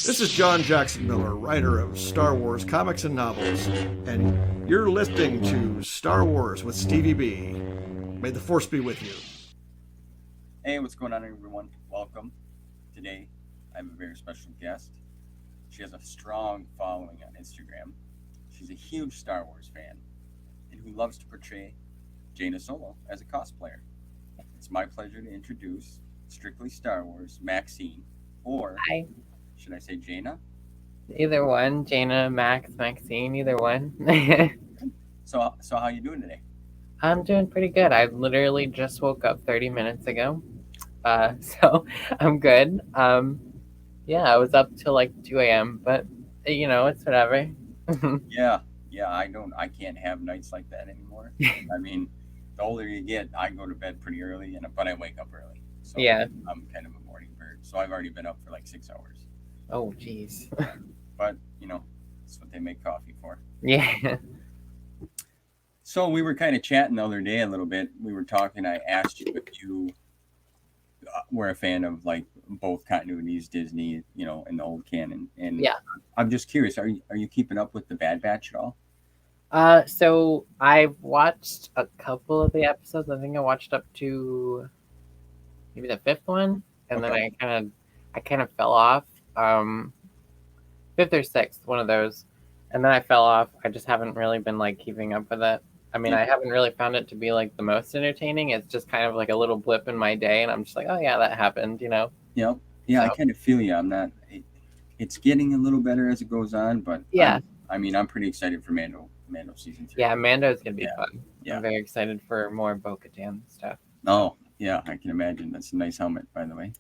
This is John Jackson Miller, writer of Star Wars comics and novels, and you're listening to Star Wars with Stevie B. May the Force be with you. Hey, what's going on, everyone? Welcome. Today, I have a very special guest. She has a strong following on Instagram. She's a huge Star Wars fan and who loves to portray Jaina Solo as a cosplayer. It's my pleasure to introduce Strictly Star Wars Maxine, or Hi. should I say Jaina? Either one, Jaina, Max, Maxine, either one. So how you doing today? I'm doing pretty good. I literally just woke up 30 minutes ago. So I'm good. Yeah, I was up till like 2 a.m., but it's whatever. Yeah, I can't have nights like that anymore. I mean, the older you get, I go to bed pretty early, but I wake up early. So Yeah. I'm kind of a morning bird. So I've already been up for like 6 hours. Oh, jeez. But that's what they make coffee for. Yeah. So we were kind of chatting the other day a little bit. We were talking. I asked you if you were a fan of like both continuities, Disney, and the old canon. And Yeah. I'm just curious. Are you keeping up with the Bad Batch at all? So I've watched a couple of the episodes. I think I watched up to maybe the fifth one, and then Okay. I kind of fell off. Fifth or sixth, one of those, and then I fell off. I just haven't really been like keeping up with it. I mean, Yeah. I haven't really found it to be like the most entertaining. It's just kind of like a little blip in my day, and I'm just like, oh yeah, that happened, Yeah. I So kind of feel you. I'm not. It's getting a little better as it goes on, but yeah, I'm pretty excited for Mando season 3. yeah, Mando's gonna be Yeah. fun. Yeah. I'm very excited for more Bo-Katan stuff. Oh, yeah, I can imagine. That's a nice helmet, by the way.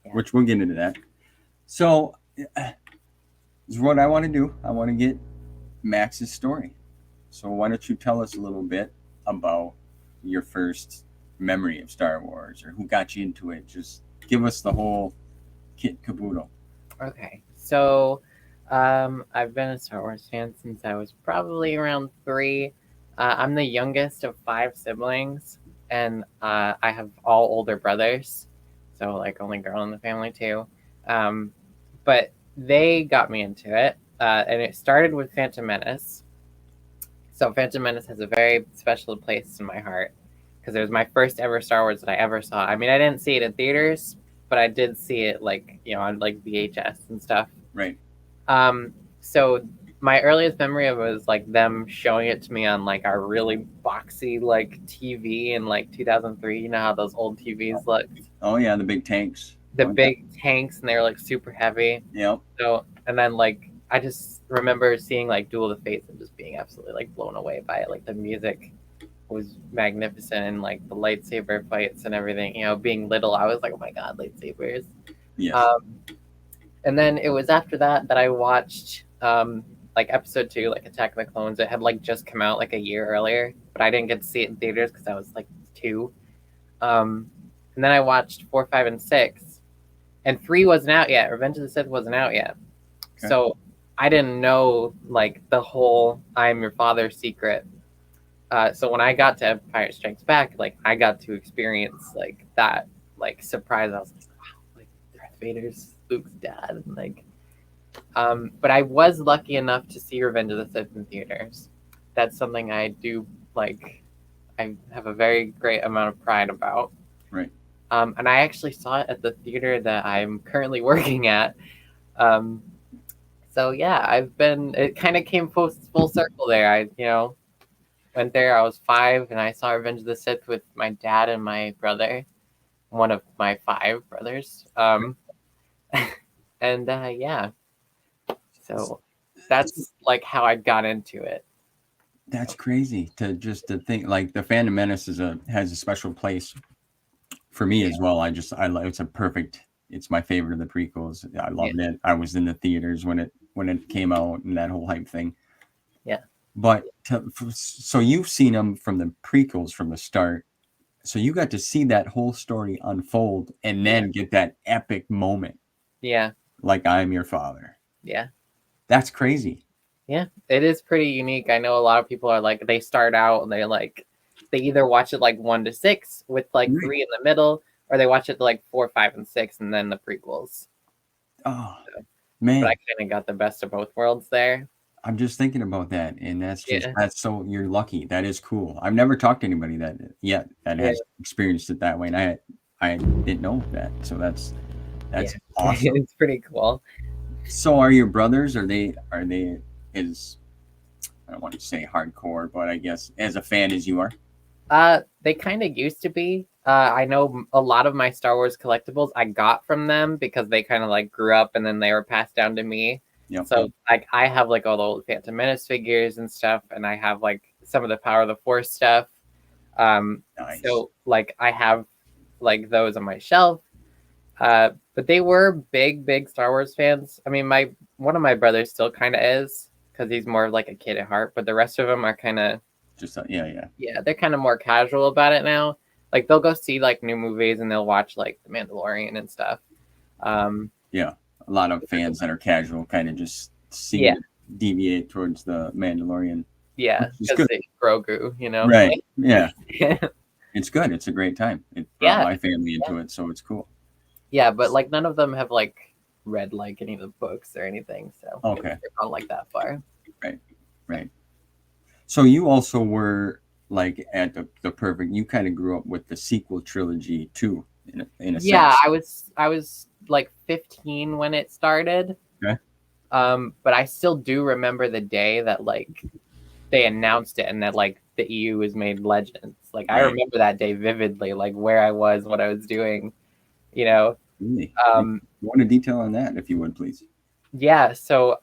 Yeah. Which we'll get into that. So, this is what I want to do. I want to get Max's story. So, why don't you tell us a little bit about your first memory of Star Wars, or who got you into it? Just give us the whole kit caboodle. Okay, so I've been a Star Wars fan since I was probably around 3. I'm the youngest of 5 siblings, and I have all older brothers, so like only girl in the family too. But they got me into it, and it started with Phantom Menace. So Phantom Menace has a very special place in my heart because it was my first ever Star Wars that I ever saw. I mean, I didn't see it in theaters, but I did see it like on like VHS and stuff. Right. So my earliest memory of it was like them showing it to me on like our really boxy like TV in like 2003. You know how those old TVs looked? Oh, yeah, the big tanks. The big tanks, and they were like super heavy. Yep. So, and then like I just remember seeing like Duel of the Fates and just being absolutely like blown away by it. Like the music was magnificent, and like the lightsaber fights and everything. Being little, I was like, oh my god, lightsabers. Yes. And then it was after that I watched like episode 2, like Attack of the Clones. It had like just come out like a year earlier, but I didn't get to see it in theaters because I was like 2. And then I watched 4, 5, and 6, and 3 wasn't out yet. Revenge of the Sith wasn't out yet, Okay. so I didn't know like the whole "I am your father" secret. So when I got to Empire Strikes Back, like I got to experience like that like surprise. I was like, wow, like Darth Vader's Luke's dad, and like. But I was lucky enough to see Revenge of the Sith in theaters. That's something I do like. I have a very great amount of pride about. Right. And I actually saw it at the theater that I'm currently working at. So yeah, it kind of came full circle there. I went there. I was 5, and I saw Revenge of the Sith with my dad and my brother, one of my 5 brothers. And yeah, so that's like how I got into it. That's crazy to think like the Phantom Menace has a special place for me as well. I love it's my favorite of the prequels. I loved it. I was in the theaters when it came out and that whole hype thing. Yeah. But so you've seen them from the prequels from the start. So you got to see that whole story unfold and then get that epic moment. Yeah. Like I am your father. Yeah. That's crazy. Yeah, it is pretty unique. I know a lot of people are like, they start out and they either watch it like 1 to 6 with like 3 in the middle, or they watch it like 4, 5, and 6 and then the prequels. Oh, Man, but I kind of got the best of both worlds there. I'm just thinking about that, and Yeah, that's so you're lucky. That is cool. I've never talked to anybody that yeah, has experienced it that way, and I didn't know that. So yeah. that's awesome. It's pretty cool. So are your brothers? Are they as I don't want to say hardcore, but I guess as a fan as you are? They kind of used to be. I know a lot of my Star Wars collectibles I got from them because they kind of like grew up and then they were passed down to me. Yep. So like I have like all the old Phantom Menace figures and stuff, and I have like some of the Power of the Force stuff. Nice. So like I have like those on my shelf. But they were big Star Wars fans. I mean, my one of my brothers still kind of is because he's more of like a kid at heart, but the rest of them are kind of Just yeah, they're kind of more casual about it now. Like they'll go see like new movies and they'll watch like The Mandalorian and stuff. yeah. A lot of fans that are casual kind of just seem Yeah. to deviate towards the Mandalorian. Yeah, Which is because good. Grogu, you know. Right. Yeah. It's good. It's a great time. It brought Yeah. my family into it, so it's cool. Yeah, but like none of them have like read like any of the books or anything, so Okay. they're not like that far. Right. So you also were like at the perfect. You kind of grew up with the sequel trilogy too, in a Yeah, sense. I was like 15 when it started. Okay. But I still do remember the day that like they announced it and that like the EU was made Legends. Like I Right. remember that day vividly, like where I was, what I was doing, you know. Really? Um, Go into detail on that, if you would, please. yeah, so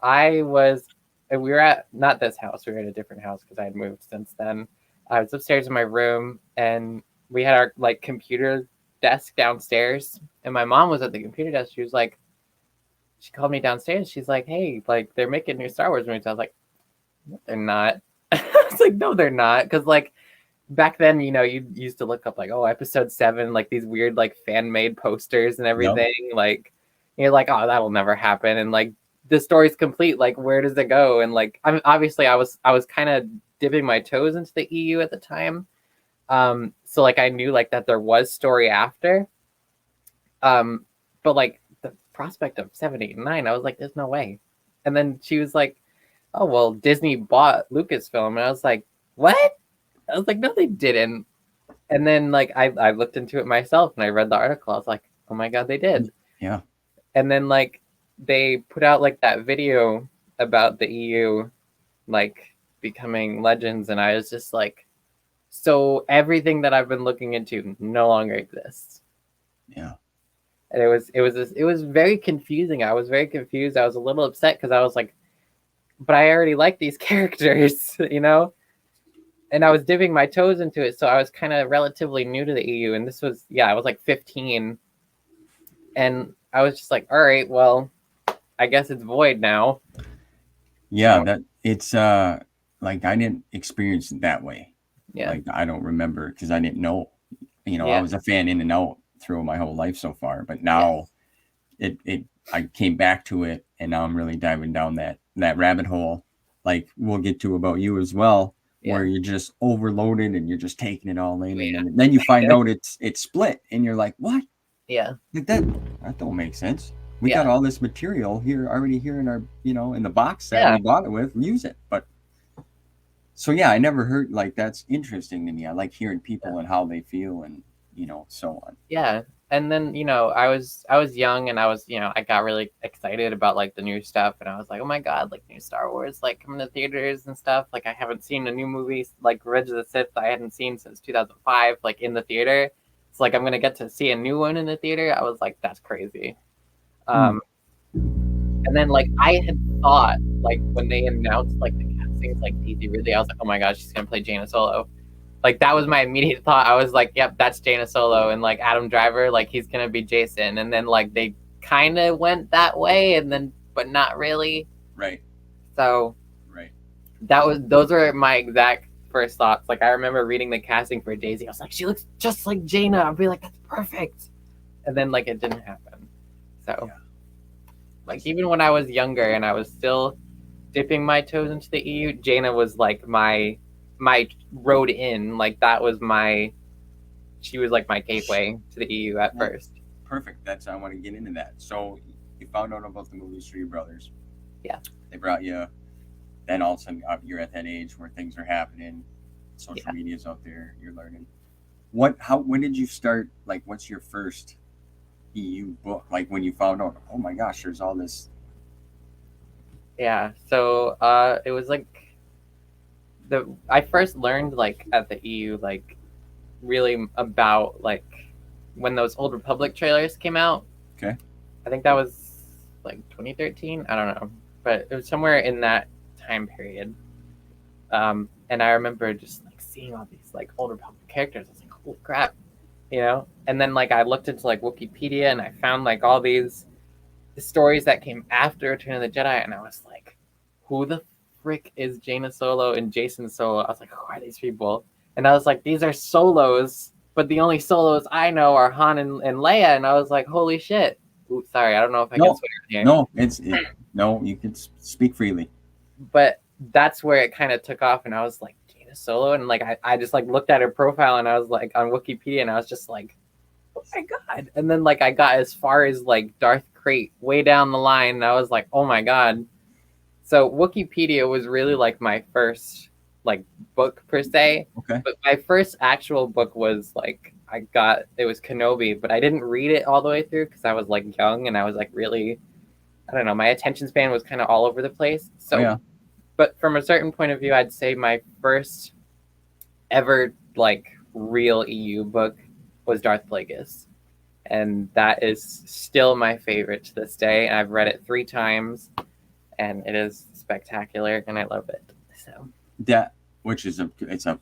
we were at not this house, we were at a different house because I had moved since then. I was upstairs in my room and we had our like computer desk downstairs and my mom was at the computer desk. She called me downstairs. She's like, hey, like they're making new Star Wars movies. I was like, no, they're not. I was like, no, they're not. Because like back then, you know, you used to look up like, oh, episode 7, like these weird like fan made posters and everything. Like you're like, oh, that'll never happen. And like the story's complete. Like, where does it go? And like obviously I was kind of dipping my toes into the EU at the time. So like I knew like that there was story after. But like the prospect of 7, 8, and 9, I was like, there's no way. And then she was like, oh well, Disney bought Lucasfilm, and I was like, what? I was like, no, they didn't. And then like I looked into it myself and I read the article. I was like, oh my god, they did. Yeah. And then like they put out like that video about the EU like becoming Legends, and I was just like, so everything that I've been looking into no longer exists. Yeah. And it was very confusing. I was very confused. I was a little upset because I was like, but I already like these characters, you know? And I was dipping my toes into it, so I was kind of relatively new to the EU. And this was, I was like 15. And I was just like, all right, well, I guess it's void now. Yeah, So, that it's like I didn't experience it that way. yeah. Like I don't remember because I didn't know. You know, I Yeah. was a fan in and out through my whole life so far, but now it I came back to it and now I'm really diving down that rabbit hole. Like we'll get to about you as well, where Yeah. you're just overloaded and you're just taking it all in, Yeah. and then you find out it's split, and you're like, what? Yeah. Like that don't make sense. We Yeah. got all this material here already here in our in the box that Yeah. we bought it with. Use it, but so yeah, I never heard like that's interesting to me. I like hearing people and how they feel and so on. Yeah. And then, I was young and I was, I got really excited about like the new stuff and I was like, oh my god, like new Star Wars like coming to theaters and stuff. Like I haven't seen a new movie like Revenge of the Sith I hadn't seen since 2005 like in the theater. It's like I'm gonna get to see a new one in the theater. I was like, that's crazy. And then like I had thought like when they announced like the castings like Daisy Ridley, I was like, oh my gosh, she's gonna play Jaina Solo. Like that was my immediate thought. I was like, yep, that's Jaina Solo, and like Adam Driver, like he's gonna be Jason. And then like they kind of went that way, and then but not really. Right. So Right. those were my exact first thoughts. Like I remember reading the casting for Daisy. I was like, she looks just like Jaina. I'd be like, that's perfect. And then like it didn't happen. So like even when I was younger and I was still dipping my toes into the EU, Jaina was like my road in. Like that was she was like my gateway to the EU at first. Perfect. I want to get into that. So you found out about the movies for your brothers. Yeah. They brought you. Then all of a sudden, you're at that age where things are happening. Social media's out there. You're learning. When did you start? Like, what's your first EU book? Like, when you found out, oh my gosh, there's all this. Yeah. So it was like I first learned like at the EU like really about like when those Old Republic trailers came out. Okay. I think that was like 2013. I don't know, but it was somewhere in that time period. And I remember just like seeing all these like Old Republic characters. I was like, holy crap, you know. And then like I looked into like Wikipedia and I found like all these stories that came after Return of the Jedi, and I was like, who the frick is Jaina Solo and Jason Solo? I was like, who are these people? And I was like, these are solos, but the only solos I know are Han and Leia. And I was like, holy shit. Ooh, sorry, I don't know if I can swear here. No, no, you can speak freely. But that's where it kind of took off, and I was like, Jaina Solo, and like I just like looked at her profile, and I was like on Wikipedia, and I was just like, oh my god. And then like I got as far as like Darth Crate way down the line, and I was like, oh my god. So Wikipedia was really like my first like book per se. Okay. But my first actual book was like it was Kenobi, but I didn't read it all the way through because I was like young and I was like really, I don't know, my attention span was kind of all over the place. So But from a certain point of view, I'd say my first ever like real EU book was Darth Plagueis. And that is still my favorite to this day. And I've read it 3 times and it is spectacular and I love it. So It's a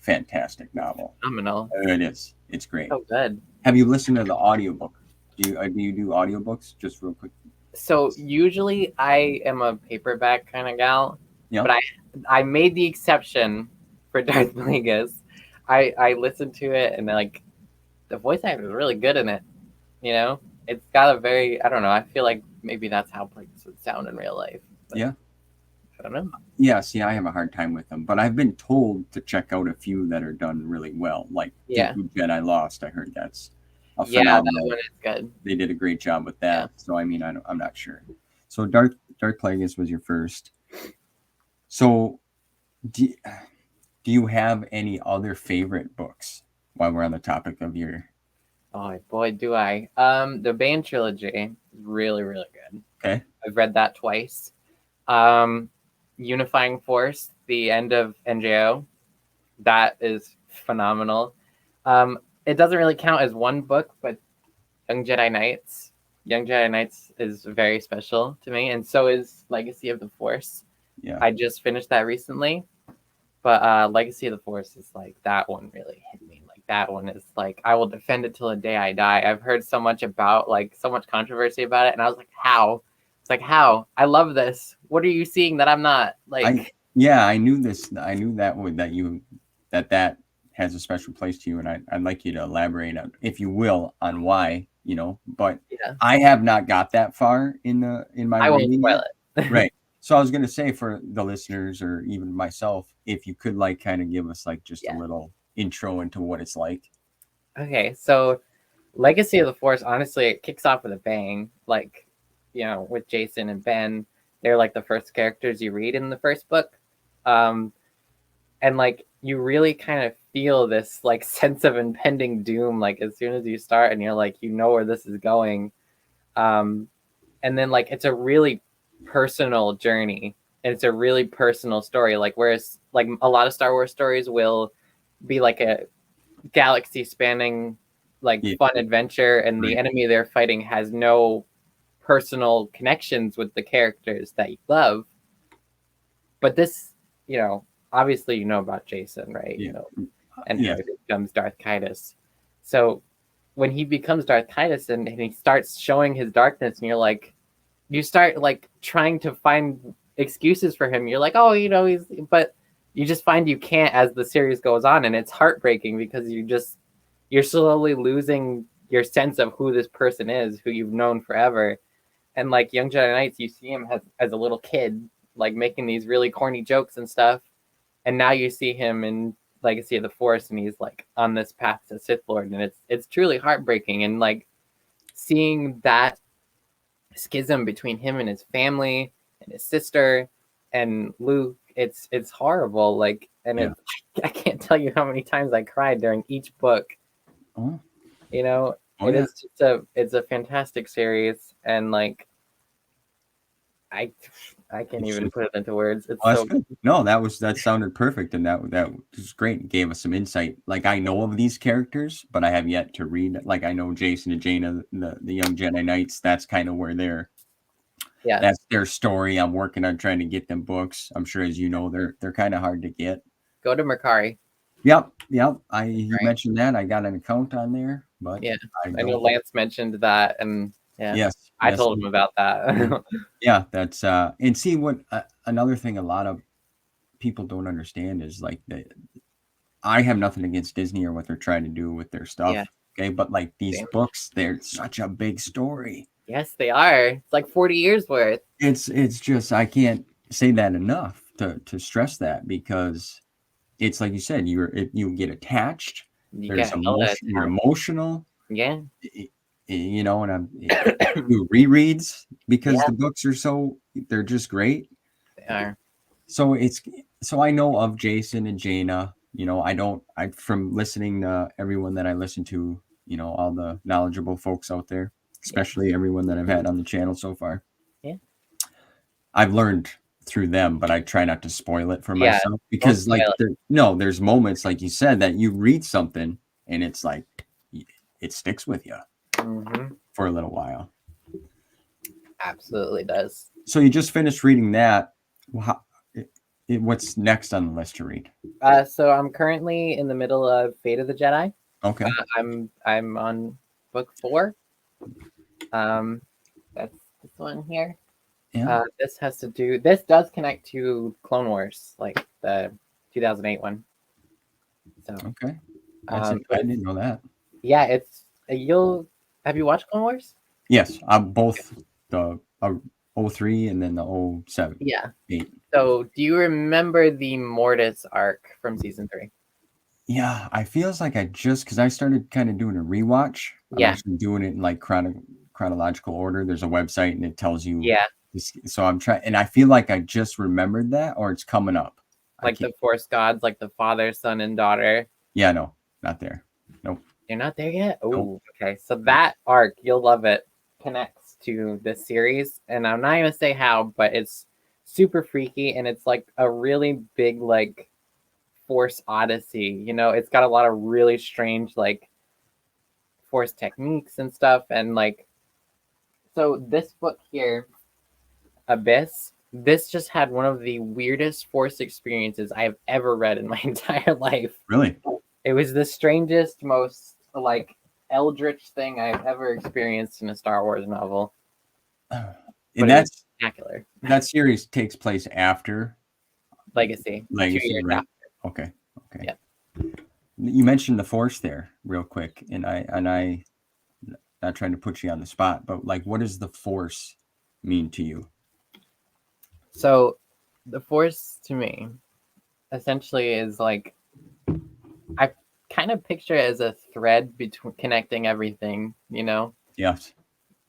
fantastic novel. Phenomenal. It is. It's great. So good. Have you listened to the audiobook? Do you do audiobooks? Just real quick. So usually I am a paperback kind of gal, Yep. but I made the exception for Darth Plagueis. I listened to it and like the voice actor is really good in it. You know, it's got a very, I don't know, I feel like maybe that's how Plagueis would sound in real life. But Yeah. I don't know. Yeah, see, I have a hard time with them, but I've been told to check out a few that are done really well. Like Jedi Lost, I heard that's a phenomenal. That one is good. They did a great job with that. Yeah. So I mean, I'm not sure. So Darth Plagueis was your first. So do you have any other favorite books while we're on the topic of your? Oh boy, do I! The Bane trilogy is really, really good. Okay, I've read that twice. Unifying Force, the end of NJO, that is phenomenal. It doesn't really count as one book, but Young Jedi Knights is very special to me, and so is Legacy of the Force. Yeah, I just finished that recently, but Legacy of the Force is like, that one really hit me. Like that one is like, I will defend it till the day I die. I've heard so much about, like, so much controversy about it, and I was like, how? It's like, how? I love this. What are you seeing that I'm not? Like, I knew this. I knew that has a special place to you, and I'd like you to elaborate on, if you will, on why. You know, but I have not got that far in my. I won't spoil it. Right. So I was going to say, for the listeners or even myself, if you could like kind of give us like just a little intro into what it's like. Okay, so Legacy of the Force, honestly, it kicks off with a bang. Like, you know, with Jason and Ben, they're like the first characters you read in the first book. And like, you really kind of feel this like sense of impending doom, like as soon as you start, and you're like, you know where this is going. And then like, it's a really personal journey, and it's a really personal story. Like, whereas like a lot of Star Wars stories will be like a galaxy spanning like fun adventure, and the enemy they're fighting has no personal connections with the characters that you love. But this, you know, obviously you know about Jason, right? You know, and how he becomes Darth Caedus. So when he becomes Darth Caedus and he starts showing his darkness, and you're like, you start like trying to find excuses for him. You're like, oh, you know, but you just find you can't as the series goes on, and it's heartbreaking because you're slowly losing your sense of who this person is, who you've known forever. And like Young Jedi Knights, you see him as a little kid, like making these really corny jokes and stuff. And now you see him in Legacy of the Force, and he's like on this path to Sith Lord, and it's truly heartbreaking. And like seeing that schism between him and his family and his sister and Luke. It's horrible. Like, and Yeah. I can't tell you how many times I cried during each book. Oh, You know, Oh, it yeah. is just it's a fantastic series, and like I can't even put it into words. It's well, so that's good. No, that sounded perfect, and that was great. It gave us some insight. Like I know of these characters, but I have yet to read. Like I know Jason and Jaina, the young Jedi Knights. That's kind of where yeah. that's their story. I'm working on trying to get them books. I'm sure, as you know, they're kind of hard to get. Go to Mercari. Yep. You Right. mentioned that. I got an account on there, but Yeah, I I know don't. Lance mentioned that, and yeah, Yes, I yes. told him about that. Yeah, that's and see what another thing a lot of people don't understand is like I have nothing against Disney or what they're trying to do with their stuff. Yeah. Okay, but like these Same. books, they're such a big story. Yes, they are. It's like 40 years worth. It's just I can't say that enough to stress that because it's like you said, you get attached. You There's get hella emotion. You're attached. emotional. Yeah. You know, and do rereads because Yeah. the books are they're just great. They are. So I know of Jason and Jaina. You know, I from listening to everyone that I listen to, you know, all the knowledgeable folks out there, especially everyone that I've had on the channel so far. Yeah. I've learned through them, but I try not to spoil it for Yeah, myself because spoil like it. there's moments like you said that you read something and it's like it sticks with you Mhm. for a little while. Absolutely does. So you just finished reading that. What's next on the list to read? So I'm currently in the middle of Fate of the Jedi. Okay. I'm on book 4. That's this one here. Yeah. This does connect to Clone Wars, like the 2008 one. So Okay. but I didn't know that. yeah, it's have you watched Clone Wars? Yes, I'm both the 03 and then the 07. Yeah. 8. So do you remember the Mortis arc from season 3? Yeah, I feels like because I started kind of doing a rewatch. I'm Yeah. actually doing it in like chronological order. There's a website and it tells you. Yeah. So I'm trying, and I feel like I just remembered that, or it's coming up. Like the Force gods, like the father, son, and daughter. Yeah, no, not there. Nope. You're not there yet? Oh, Nope. okay. So that arc, you'll love it, connects to this series. And I'm not going to say how, but it's super freaky. And it's like a really big, like, Force odyssey. You know, it's got a lot of really strange, like, Force techniques and stuff. And, like, so this book here, Abyss, this just had one of the weirdest Force experiences I have ever read in my entire life. Really? It was the strangest, most like eldritch thing I've ever experienced in a Star Wars novel. And that's spectacular. That series takes place after Legacy. 2 years right? after. Okay. Yeah. You mentioned the Force there real quick, and I not trying to put you on the spot, but like, what does the Force mean to you? So, the Force to me, essentially, is like I kind of picture it as a thread between connecting everything. You know. Yes.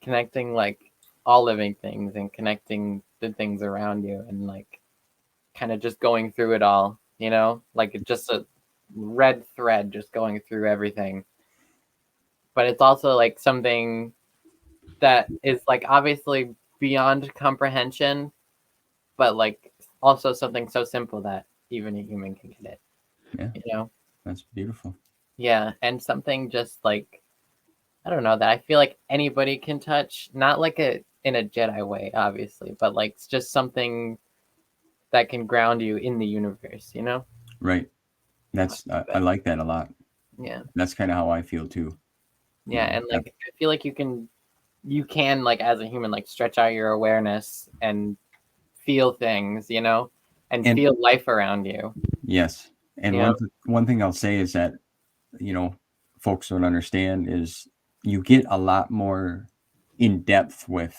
Connecting like all living things and connecting the things around you and like kind of just going through it all, you know, like just a red thread just going through everything. But it's also like something that is like obviously beyond comprehension, but like also something so simple that even a human can get it. Yeah. You know? That's beautiful. Yeah. And something just like, I don't know, that I feel like anybody can touch, not like in a Jedi way, obviously, but like it's just something that can ground you in the universe, you know? Right. I like that a lot. Yeah. That's kind of how I feel too. Yeah, and like I feel like you can like as a human like stretch out your awareness and feel things, you know, and feel life around you. Yes. And one thing I'll say is that, you know, folks don't understand is you get a lot more in depth with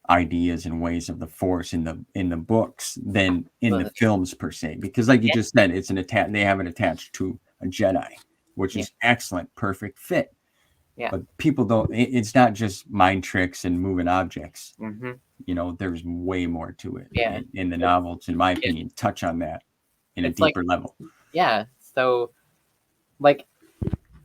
ideas and ways of the Force in the books than in the films per se, because like you just said, it's they have it attached to a Jedi, which is excellent, perfect fit. Yeah. But people don't. It's not just mind tricks and moving objects. Mm-hmm. You know, there's way more to it. Yeah. In the novels, in my It, opinion, touch on that in a it's like, deeper level. yeah. So, like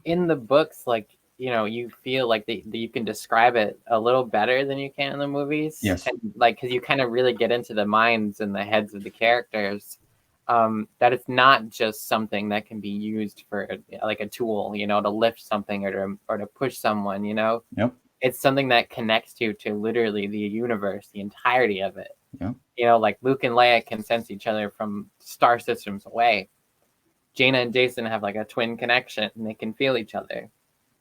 in the books, like you feel like you can describe it a little better than you can in the movies. Yes. And like because you kind of really get into the minds and the heads of the characters. That it's not just something that can be used for like a tool, to lift something or to push someone. Yep. It's something that connects you to literally the universe, the entirety of it. Yep. Like Luke and Leia can sense each other from star systems away. Jaina and Jason have like a twin connection and they can feel each other.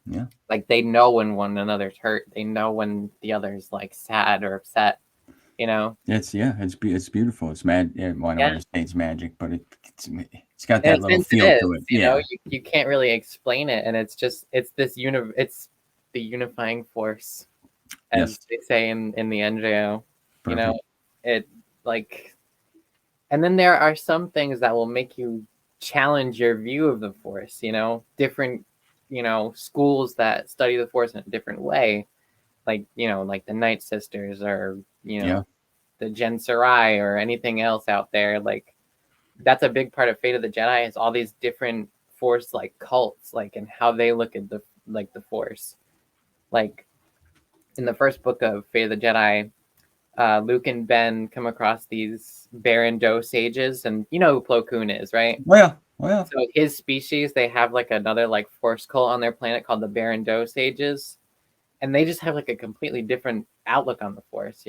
Yeah. Like they know when one another's hurt. They know when the other's like sad or upset. It's beautiful. It's mad. I don't want to say it's magic, but it's got And that little feel to it. Yeah. You can't really explain it, and it's the unifying force, as they say in the NJO. Perfect. It like, and then there are some things that will make you challenge your view of the force. Different schools that study the force in a different way, like like the Night Sisters or the Gen Sarai or anything else out there. Like that's a big part of Fate of the Jedi is all these different force like cults, like and how they look at the force. Like in the first book of Fate of the Jedi, Luke and Ben come across these Baron Do sages, and you know who Plo Koon is, right? Oh yeah. So his species, they have like another like force cult on their planet called the Baron Do sages, and they just have like a completely different outlook on the force.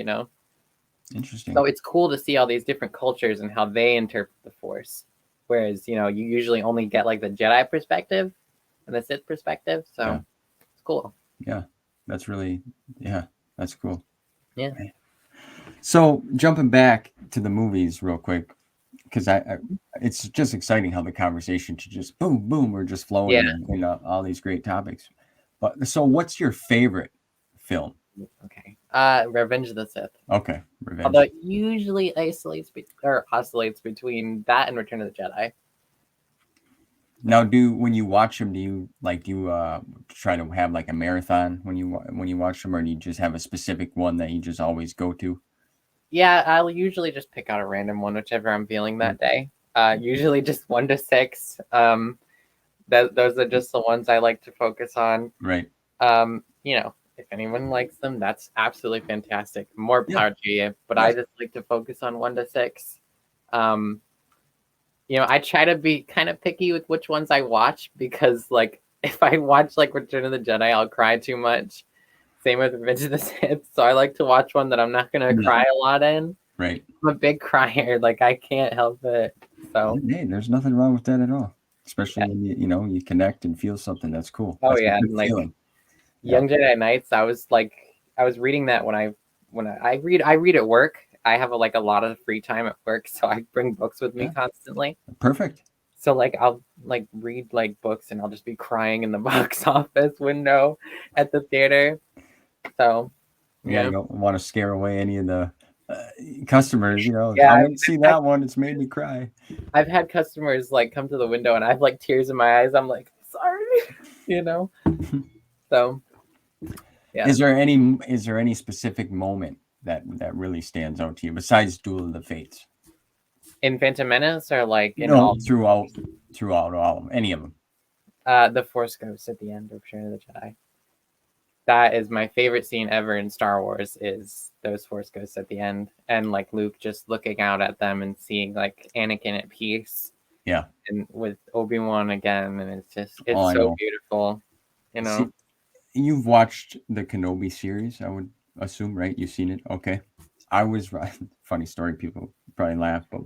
Interesting. So it's cool to see all these different cultures and how they interpret the force, whereas you usually only get like the Jedi perspective and the Sith perspective. So it's cool. Yeah, that's cool. Yeah. So jumping back to the movies real quick, because it's just exciting how the conversation to just boom, boom, we're just flowing in all these great topics. But so what's your favorite film? Okay. Revenge of the Sith. Okay. Revenge. Although it usually oscillates between that and Return of the Jedi. Now, when you watch them, do you try to have like a marathon when you watch them, or do you just have a specific one that you just always go to? Yeah, I'll usually just pick out a random one, whichever I'm feeling that day. Usually just 1 to 6. Those are just the ones I like to focus on. Right. If anyone likes them, that's absolutely fantastic. More power to you. But I just like to focus on 1 to 6. I try to be kind of picky with which ones I watch because, like, if I watch like Return of the Jedi, I'll cry too much. Same with Revenge of the Sith. So I like to watch one that I'm not gonna cry a lot in. Right. I'm a big crier. Like I can't help it. So hey, there's nothing wrong with that at all. Especially when you connect and feel something. That's cool. Oh that's yeah, like feeling. Young Jedi Knights. I was reading that when I read at work. I have a lot of free time at work, so I bring books with me constantly. Perfect. So like I'll like read like books and I'll just be crying in the box office window at the theater. So you don't want to scare away any of the customers. Yeah, I didn't see that one. It's made me cry. I've had customers like come to the window and I have like tears in my eyes. I'm like, sorry, So yeah. Is there any specific moment that really stands out to you besides Duel of the Fates? In Phantom Menace or like throughout all of them, any of them? The Force Ghost at the end of Return of the Jedi. That is my favorite scene ever in Star Wars is those Force Ghosts at the end and like Luke just looking out at them and seeing like Anakin at peace. Yeah. And with Obi-Wan again, and it's so beautiful. See, you've watched the Kenobi series, I would assume, right? You've seen it. Okay. I was funny story, people probably laugh, but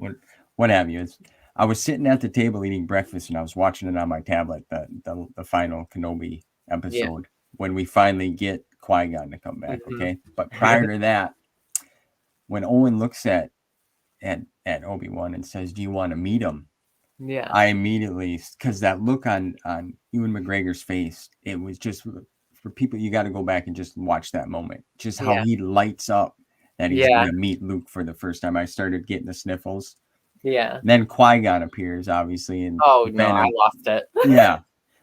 what have you? I was sitting at the table eating breakfast and I was watching it on my tablet, the final Kenobi episode when we finally get Qui-Gon to come back. Okay. But prior to that, when Owen looks at Obi-Wan and says, "Do you want to meet him?" Yeah. I immediately, because that look on Ewan McGregor's face, it was just for people, you got to go back and just watch that moment. Just how he lights up that he's going to meet Luke for the first time. I started getting the sniffles. Yeah. Then Qui-Gon appears, obviously. And I lost it. Yeah.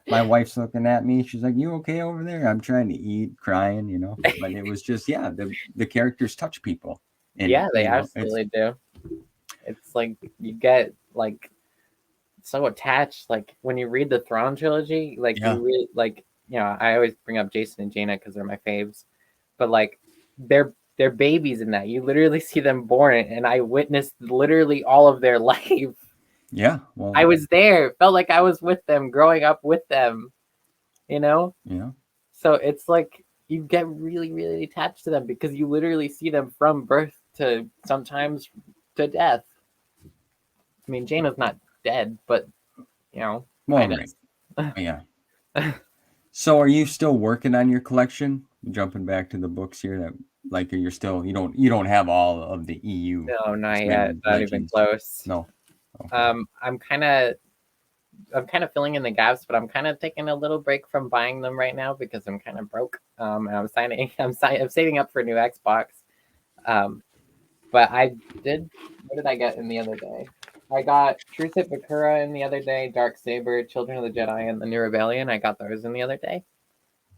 my wife's looking at me. She's like, "You okay over there?" I'm trying to eat, crying, But it was just, yeah, the characters touch people, and Yeah, they it's absolutely do. It's like you get like so attached. Like when you read the Thrawn trilogy, like yeah, you really like. I always bring up Jason and Jaina because they're my faves, but like they're babies in that. You literally see them born, and I witnessed literally all of their life. yeah. Well, I was there. Felt like I was with them, growing up with them. You know. yeah, So it's like you get really, really attached to them because you literally see them from birth to sometimes to death. I mean, Jaina's not dead, but well, kind right, of. yeah. So, are you still working on your collection? Jumping back to the books here, that like you're still you don't have all of the EU No, not yet. canon Not even legends. close. No. Okay. I'm kind of filling in the gaps, but I'm kind of taking a little break from buying them right now because I'm kind of broke. And I'm saving up for a new Xbox. But I did. What did I get in the other day? I got Truth Hit Bakura in the other day, Dark Saber, Children of the Jedi, and the New Rebellion. I got those in the other day.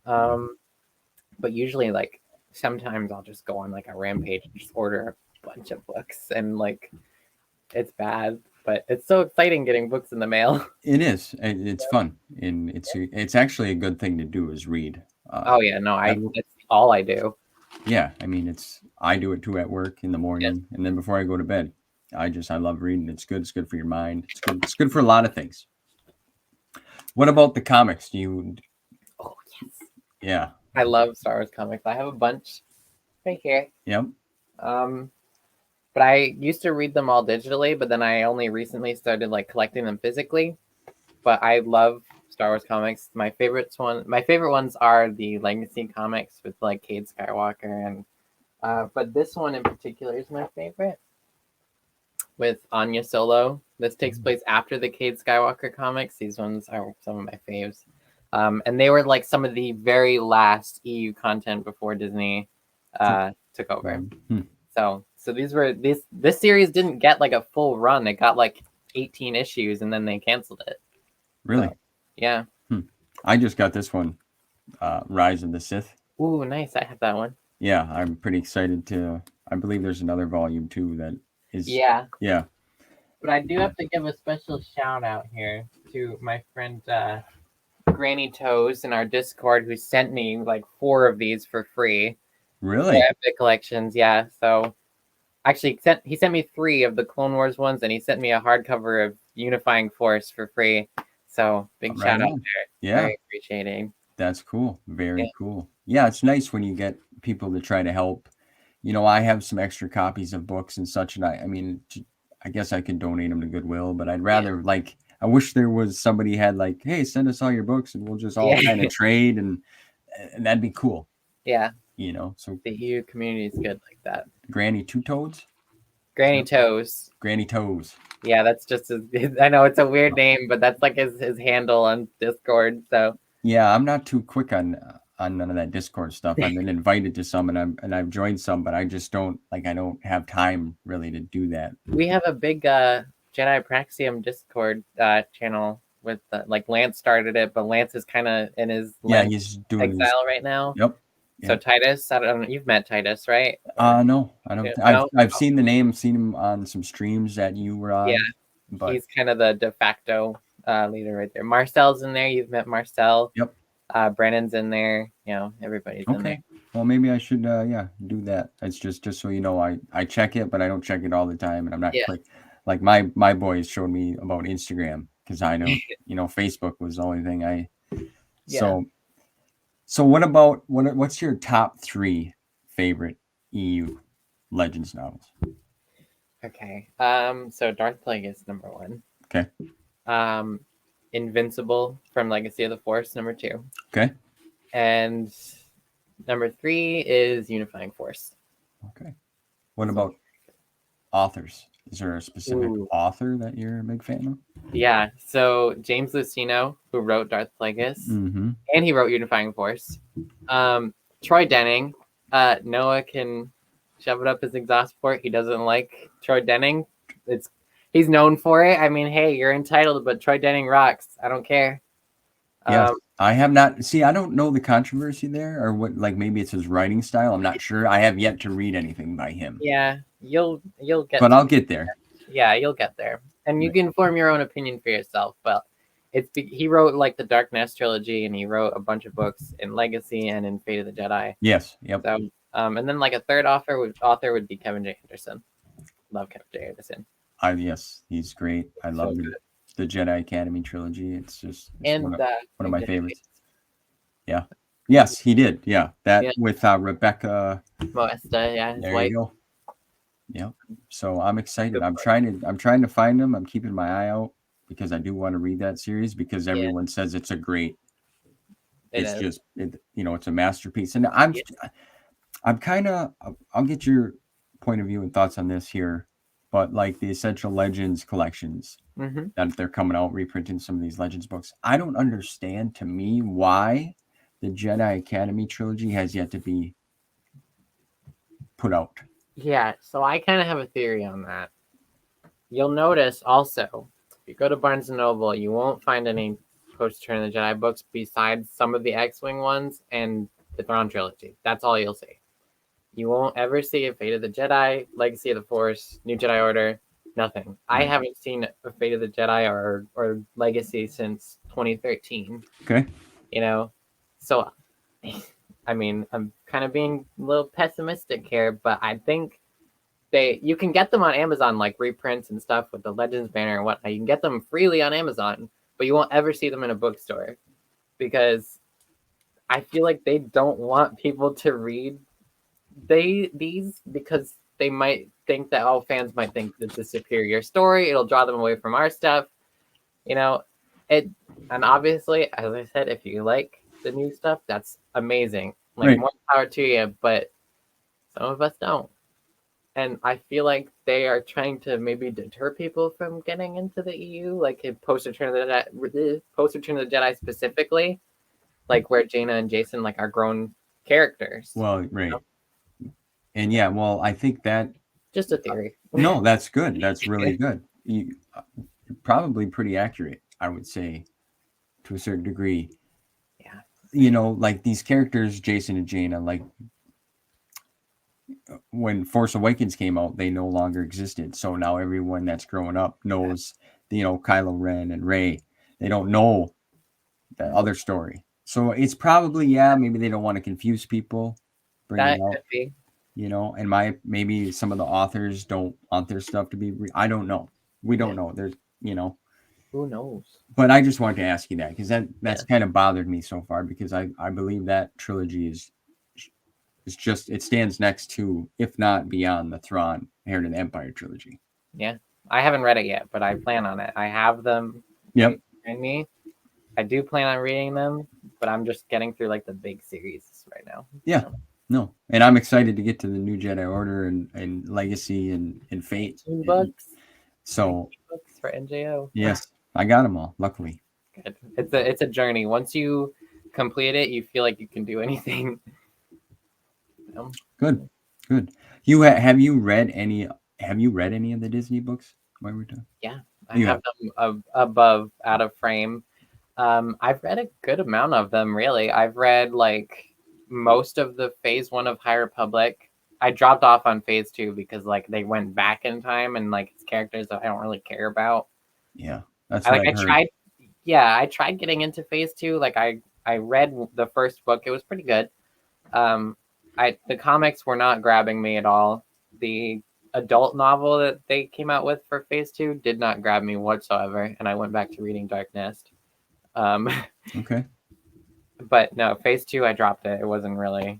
But usually, like, sometimes I'll just go on like a rampage and just order a bunch of books, and like, it's bad, but it's so exciting getting books in the mail. It is. It's fun, and it's actually a good thing to do is read. Oh yeah, no, that's all I do. Yeah, I mean, I do it too at work in the Yes. morning, and then before I go to bed. I love reading. It's good. It's good for your mind. It's good for a lot of things. What about the comics? Oh yes, Yeah. I love Star Wars comics. I have a bunch right here. Yep. But I used to read them all digitally, but then I only recently started like collecting them physically. But I love Star Wars comics. My favorite ones are the Legacy comics with like Cade Skywalker, and but this one in particular is my favorite with Anya Solo. This takes place after the Cade Skywalker comics. These ones are some of my faves. And they were like some of the very last EU content before Disney took over. So this series didn't get like a full run. It got like 18 issues and then they canceled it. Really? So, yeah. I just got this one, Rise of the Sith. Ooh, nice. I have that one. Yeah, I'm pretty excited I believe there's another volume too that is. Yeah. Yeah. But I do have to give a special shout out here to my friend Granny Toes in our Discord who sent me like 4 of these for free. Really? Epic collections, yeah. So actually he sent me 3 of the Clone Wars ones, and he sent me a hardcover of Unifying Force for free. So big shout out there. Yeah. Very appreciating. That's cool. Very cool. Yeah, it's nice when you get people to try to help. I have some extra copies of books and such, and I mean, I guess I could donate them to Goodwill, but I'd rather I wish there was somebody had like, hey, send us all your books and we'll just all kind of trade, and that'd be cool. Yeah. So the EU community is good like that. Granny Two Toads? Granny Toes. Granny Toes. Yeah, that's just I know it's a weird name, but that's like his handle on Discord. So yeah, I'm not too quick on none of that Discord stuff. I've been invited to some and I've joined some, but I just don't I don't have time really to do that. We have a big Jedi Praxium Discord channel with like Lance started it, but Lance is kind of in his he's doing exile right now. Yep. So Titus, I don't know. You've met Titus, right? No, I don't. I've seen the name, seen him on some streams that you were on. Yeah, but he's kind of the de facto leader right there. Marcel's in there. You've met Marcel. Yep. Brennan's in there. Everybody's in there. Well, maybe I should do that. It's just so you know, I check it, but I don't check it all the time, and I'm not like my boys showed me about Instagram because I know Facebook was the only thing I. Yeah. So what's your top 3 favorite EU Legends novels? Okay. So Darth Plagueis number 1. Okay. Invincible from Legacy of the Force number 2. Okay. And number 3 is Unifying Force. Okay. What about authors? Is there a specific author that you're a big fan of? Yeah, so James Luceno, who wrote Darth Plagueis, and he wrote Unifying Force. Troy Denning, Noah can shove it up his exhaust port. He doesn't like Troy Denning. He's known for it. I mean, hey, you're entitled, but Troy Denning rocks. I don't care. Yes, I have not. See, I don't know the controversy there, or what. Like maybe it's his writing style. I'm not sure. I have yet to read anything by him. Yeah, you'll get. But I'll get there. Yeah, you'll get there, and you Right. can form your own opinion for yourself. But he wrote like the Dark Nest trilogy, and he wrote a bunch of books in Legacy and in Fate of the Jedi. Yes. Yep. So, and then like a third author would be Kevin J. Anderson. Love Kevin J. Anderson. Yes, he's great. I love the Jedi Academy trilogy. It's just one of my favorites. Yeah. Yes, he did. Yeah, that with Rebecca Moesta. Yeah, his there wife. you go. Yeah. So I'm excited. I'm trying to find them. I'm keeping my eye out because I do want to read that series because everyone says it's a great. It's a masterpiece, and I'm kind of. I'll get your point of view and thoughts on this here, but like the Essential Legends collections that they're coming out reprinting some of these Legends books, I don't understand. To me, why the Jedi Academy trilogy has yet to be put out. Yeah, so I kind of have a theory on that. You'll notice also, if you go to Barnes & Noble, you won't find any post-Return of the Jedi books besides some of the X-Wing ones and the Thrawn trilogy. That's all you'll see. You won't ever see a Fate of the Jedi, Legacy of the Force, New Jedi Order, nothing. I haven't seen a Fate of the Jedi or Legacy since 2013. Okay. So I mean, I'm kind of being a little pessimistic here, but I think you can get them on Amazon, like reprints and stuff with the Legends banner and whatnot. You can get them freely on Amazon, but you won't ever see them in a bookstore because I feel like they don't want people to read these because they might think that fans might think it's a superior story. It'll draw them away from our stuff, and obviously, as I said, if you like the new stuff, that's amazing. More power to you, but some of us don't. And I feel like they are trying to maybe deter people from getting into the EU, like in post-Return of the Jedi specifically, like where Jaina and Jason are grown characters. Well, right. And I think that just a theory. No, that's good. That's really good. You're probably pretty accurate, I would say, to a certain degree. Yeah. Like these characters, Jason and Jaina, like when Force Awakens came out, they no longer existed. So now everyone that's growing up knows, Kylo Ren and Rey. They don't know the other story. So it's probably, maybe they don't want to confuse people. Bring it out. Could be. And maybe some of the authors don't want their stuff to be. I don't know. We don't know. There's, Who knows? But I just wanted to ask you that because that's kind of bothered me so far because I believe that trilogy is just, it stands next to, if not beyond, the Thrawn Heir to the Empire trilogy. Yeah, I haven't read it yet, but I plan on it. I have them. Yep. In me, I do plan on reading them, but I'm just getting through the big series right now. Yeah. No, and I'm excited to get to the New Jedi Order and Legacy and Fate. Books. So books for NJO. Yes, I got them all. Luckily. Good. It's a journey. Once you complete it, you feel like you can do anything. Good. Have you read any of the Disney books? Why we're talking? Yeah, I have them above, out of frame. I've read a good amount of them. Really, I've read most of the Phase 1 of High Republic. I dropped off on Phase 2 because they went back in time and it's characters that I don't really care about. Yeah, that's what I heard. tried. Yeah, I tried getting into Phase 2. I read the first book. It was pretty good. The comics were not grabbing me at all. The adult novel that they came out with for Phase 2 did not grab me whatsoever, and I went back to reading Dark Nest. Okay. But no, Phase 2 I dropped it. It wasn't really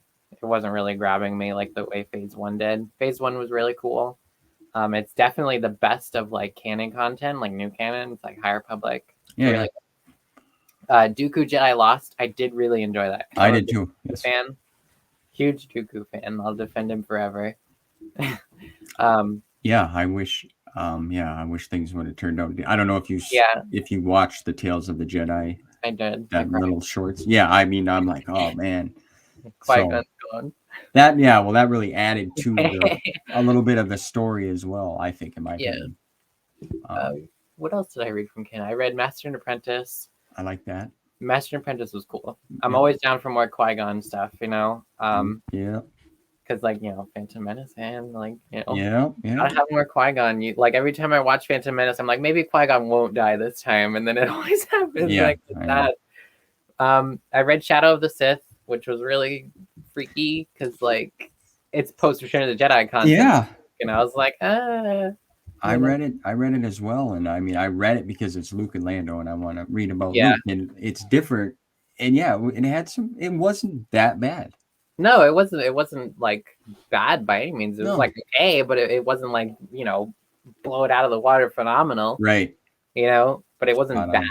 grabbing me like the way Phase 1 did. Phase 1 was really cool. It's definitely the best of canon content, new canon. It's High Republic. Yeah. Really Dooku Jedi Lost. I did really enjoy that. I did too. Yes. Huge Dooku fan. I'll defend him forever. Yeah, I wish things would have turned out. I don't know if you watched the Tales of the Jedi. I did. That little shorts. Yeah, I mean, I'm like, oh man. Qui-Gon's gone. That really added to a little bit of the story as well, I think, in my opinion. What else did I read from Canon? I read Master and Apprentice. I like that. Master and Apprentice was cool. I'm Yeah. always down for more Qui-Gon stuff, you know. Yeah. Because like Phantom Menace and like Yeah. gotta have more Qui-Gon. Like every time I watch Phantom Menace, I'm like maybe Qui-Gon won't die this time, and then it always happens. Yeah, Like I know. that. I read Shadow of the Sith, which was really freaky because like it's post Return of the Jedi content, Yeah. and I was like, I read it. I read it as well, and I mean, I read it because it's Luke and Lando, and I want to read about Yeah. Luke, and it's different. And yeah, it had some. It wasn't that bad. No, it wasn't. It wasn't like bad by any means. It was No. like okay, but it wasn't like blow it out of the water phenomenal. Right. But it wasn't Spot bad. on.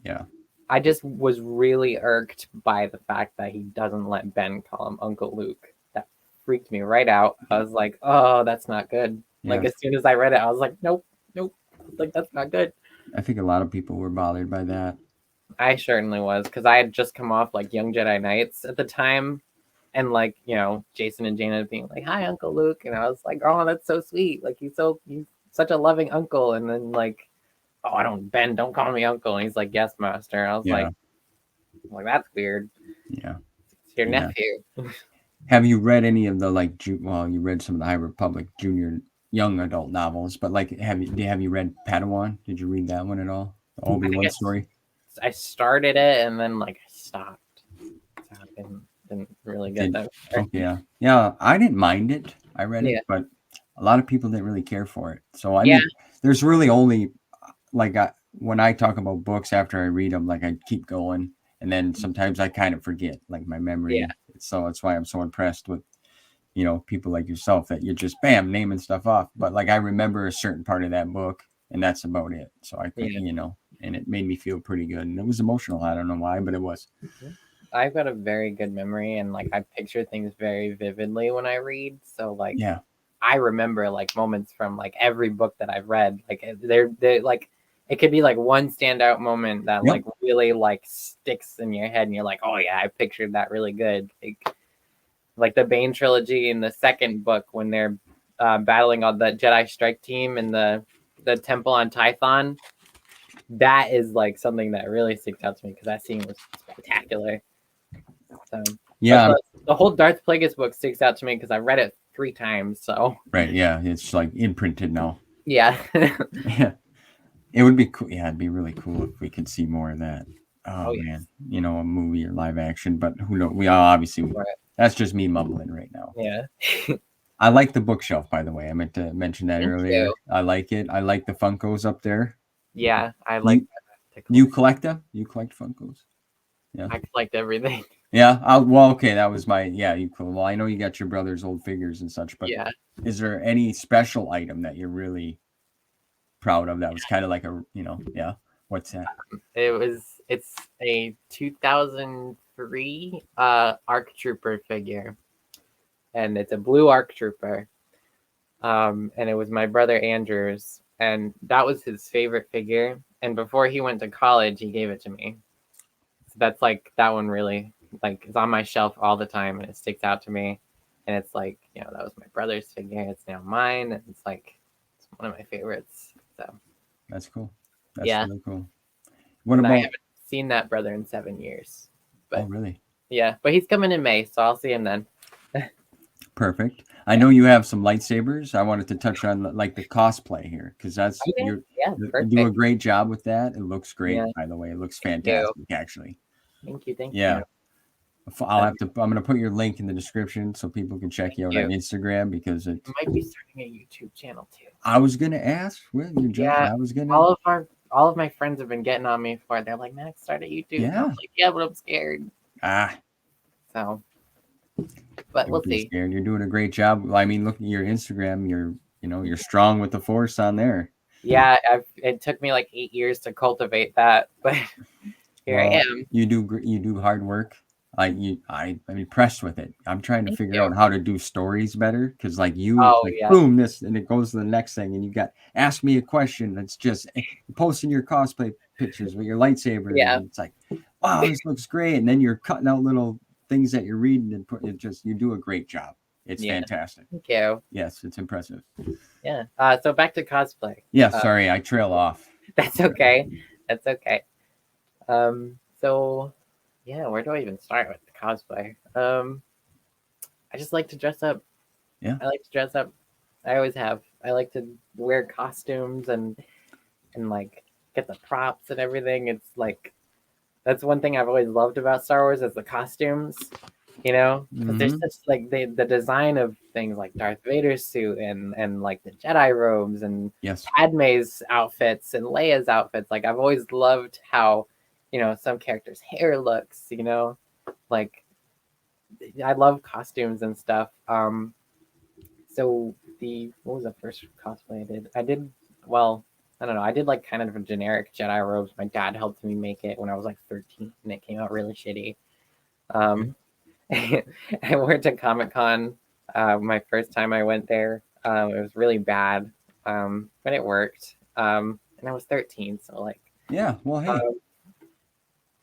Yeah. I just was really irked by the fact that he doesn't let Ben call him Uncle Luke. That freaked me right out. I was like, oh, that's not good. Yeah. Like as soon as I read it, I was like, nope. Like that's not good. I think a lot of people were bothered by that. I certainly was because I had just come off like Young Jedi Knights at the time, and like Jason and Jaina being like, "Hi, Uncle Luke," and I was like, "Oh, that's so sweet! Like he's such a loving uncle." And then like, "Oh, Ben, don't call me uncle." And he's like, "Yes, master." And I was like, "That's weird." Yeah. It's your nephew. Have you read any of the you read some of the High Republic junior young adult novels, but like have you read Padawan? Did you read that one at all? The Obi-Wan story? I started it and then like I stopped. So I didn't really get that. Okay, yeah. I didn't mind it. I read it, but a lot of people didn't really care for it. So I mean, there's really only when I talk about books after I read them, like I keep going, and then sometimes I kind of forget, like my memory. Yeah. So that's why I'm so impressed with people like yourself that you're just bam naming stuff off. But like I remember a certain part of that book, and that's about it. So I think and it made me feel pretty good, and it was emotional. I don't know why, but it was. I've got a very good memory, and like I picture things very vividly when I read. So like, I remember like moments from like every book that I've read. Like they're like, it could be like one standout moment that like really like sticks in your head, and you're like, oh yeah, I pictured that really good. Like the Bane trilogy in the second book when they're battling on the Jedi Strike team in the temple on Tython. That is like something that really sticks out to me because that scene was spectacular. So the whole Darth Plagueis book sticks out to me because I read it 3 times. So right, it's like imprinted now. Yeah. Yeah, it would be cool. Yeah, it'd be really cool if we could see more of that. Oh man, a movie or live action, but who knows? We obviously that's just me mumbling right now. Yeah. I like the bookshelf, by the way. I meant to mention that earlier. I like it. I like the Funkos up there. Yeah, I like that. You collect them? You collect Funkos? Yeah. I collect everything. Yeah. Okay. That was my, you cool. Well, I know you got your brother's old figures and such, but is there any special item that you're really proud of that was kind of like a, what's that? It's a 2003 ARC Trooper figure. And it's a blue ARC Trooper. And it was my brother Andrew's. And that was his favorite figure. And before he went to college, he gave it to me. So that's like, that one really, like, is on my shelf all the time. And it sticks out to me. And it's like, that was my brother's figure. It's now mine. And it's like, it's one of my favorites. So that's cool. That's really cool. I haven't seen that brother in 7 years. But, oh, really? Yeah. But he's coming in May. So I'll see him then. Perfect. I know you have some lightsabers. I wanted to touch on like the cosplay here because that's you do a great job with that. It looks great, by the way. It looks fantastic, actually. Thank you. Yeah, I'm gonna put your link in the description so people can check you out on Instagram because it might be starting a YouTube channel too. I was gonna ask. Well, I was gonna. All of my friends have been getting on me for it. They're like, Max, start a YouTube. Yeah. I'm like, yeah, but I'm scared. So. But we'll see. Scared. You're doing a great job. I mean, look at your Instagram. You're strong with the Force on there. Yeah, it took me like 8 years to cultivate that, but here I am. You do hard work. I'm impressed with it. I'm trying to figure out how to do stories better because boom, this and it goes to the next thing, and you got ask me a question. That's just posting your cosplay pictures with your lightsaber. Yeah, and it's like, wow, this looks great, and then you're cutting out little things that you're reading and put it you do a great job. It's fantastic. Thank you. Yes, it's impressive. Yeah. So back to cosplay. Yeah, sorry, I trail off. That's okay. That's okay. So yeah, where do I even start with the cosplay? I just like to dress up. Yeah. I like to dress up. I always have. I like to wear costumes and like get the props and everything. It's like that's one thing I've always loved about Star Wars is the costumes. Because there's such like the design of things like Darth Vader's suit and like the Jedi robes and Yes. Padme's outfits and Leia's outfits. Like I've always loved how some characters' hair looks. Like I love costumes and stuff. So what was the first cosplay I did? Well, I don't know. I did like kind of a generic Jedi robes. My dad helped me make it when I was like 13, and it came out really shitty. I went to Comic-Con. My first time I went there, it was really bad, but it worked. And I was 13, so like Yeah. Well, hey.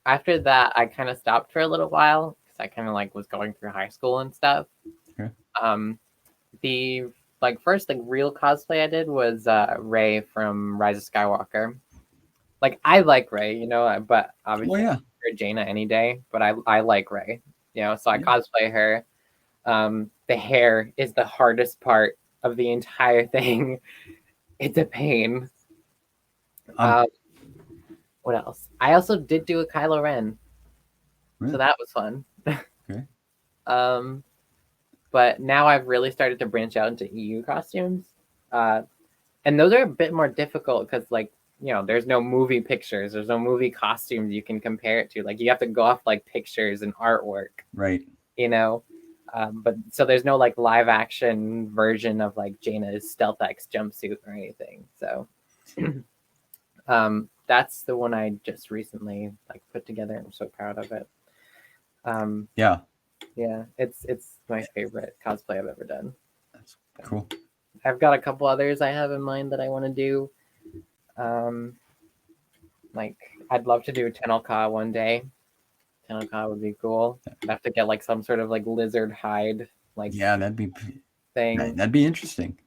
after that, I kind of stopped for a little while because I kind of like was going through high school and stuff. Okay. The like first like real cosplay I did was Rey from Rise of Skywalker. Like I like Rey, but obviously Well, I prefer Jaina any day. But I like Rey, so I cosplay her. The hair is the hardest part of the entire thing. It's a pain. What else? I also did do a Kylo Ren, so that was fun. Okay. But now I've really started to branch out into EU costumes, and those are a bit more difficult because, like, there's no movie pictures, there's no movie costumes you can compare it to. Like, you have to go off like pictures and artwork, Right. But so there's no like live action version of like Jaina's Stealth X jumpsuit or anything. So, that's the one I just recently like put together. I'm so proud of it. Yeah. Yeah, it's my favorite cosplay I've ever done. That's cool. I've got a couple others I have in mind that I want to do. Like I'd love to do Tenel Ka one day. Tenel Ka would be cool. I'd have to get like some sort of like lizard hide that'd be thing. That'd be interesting.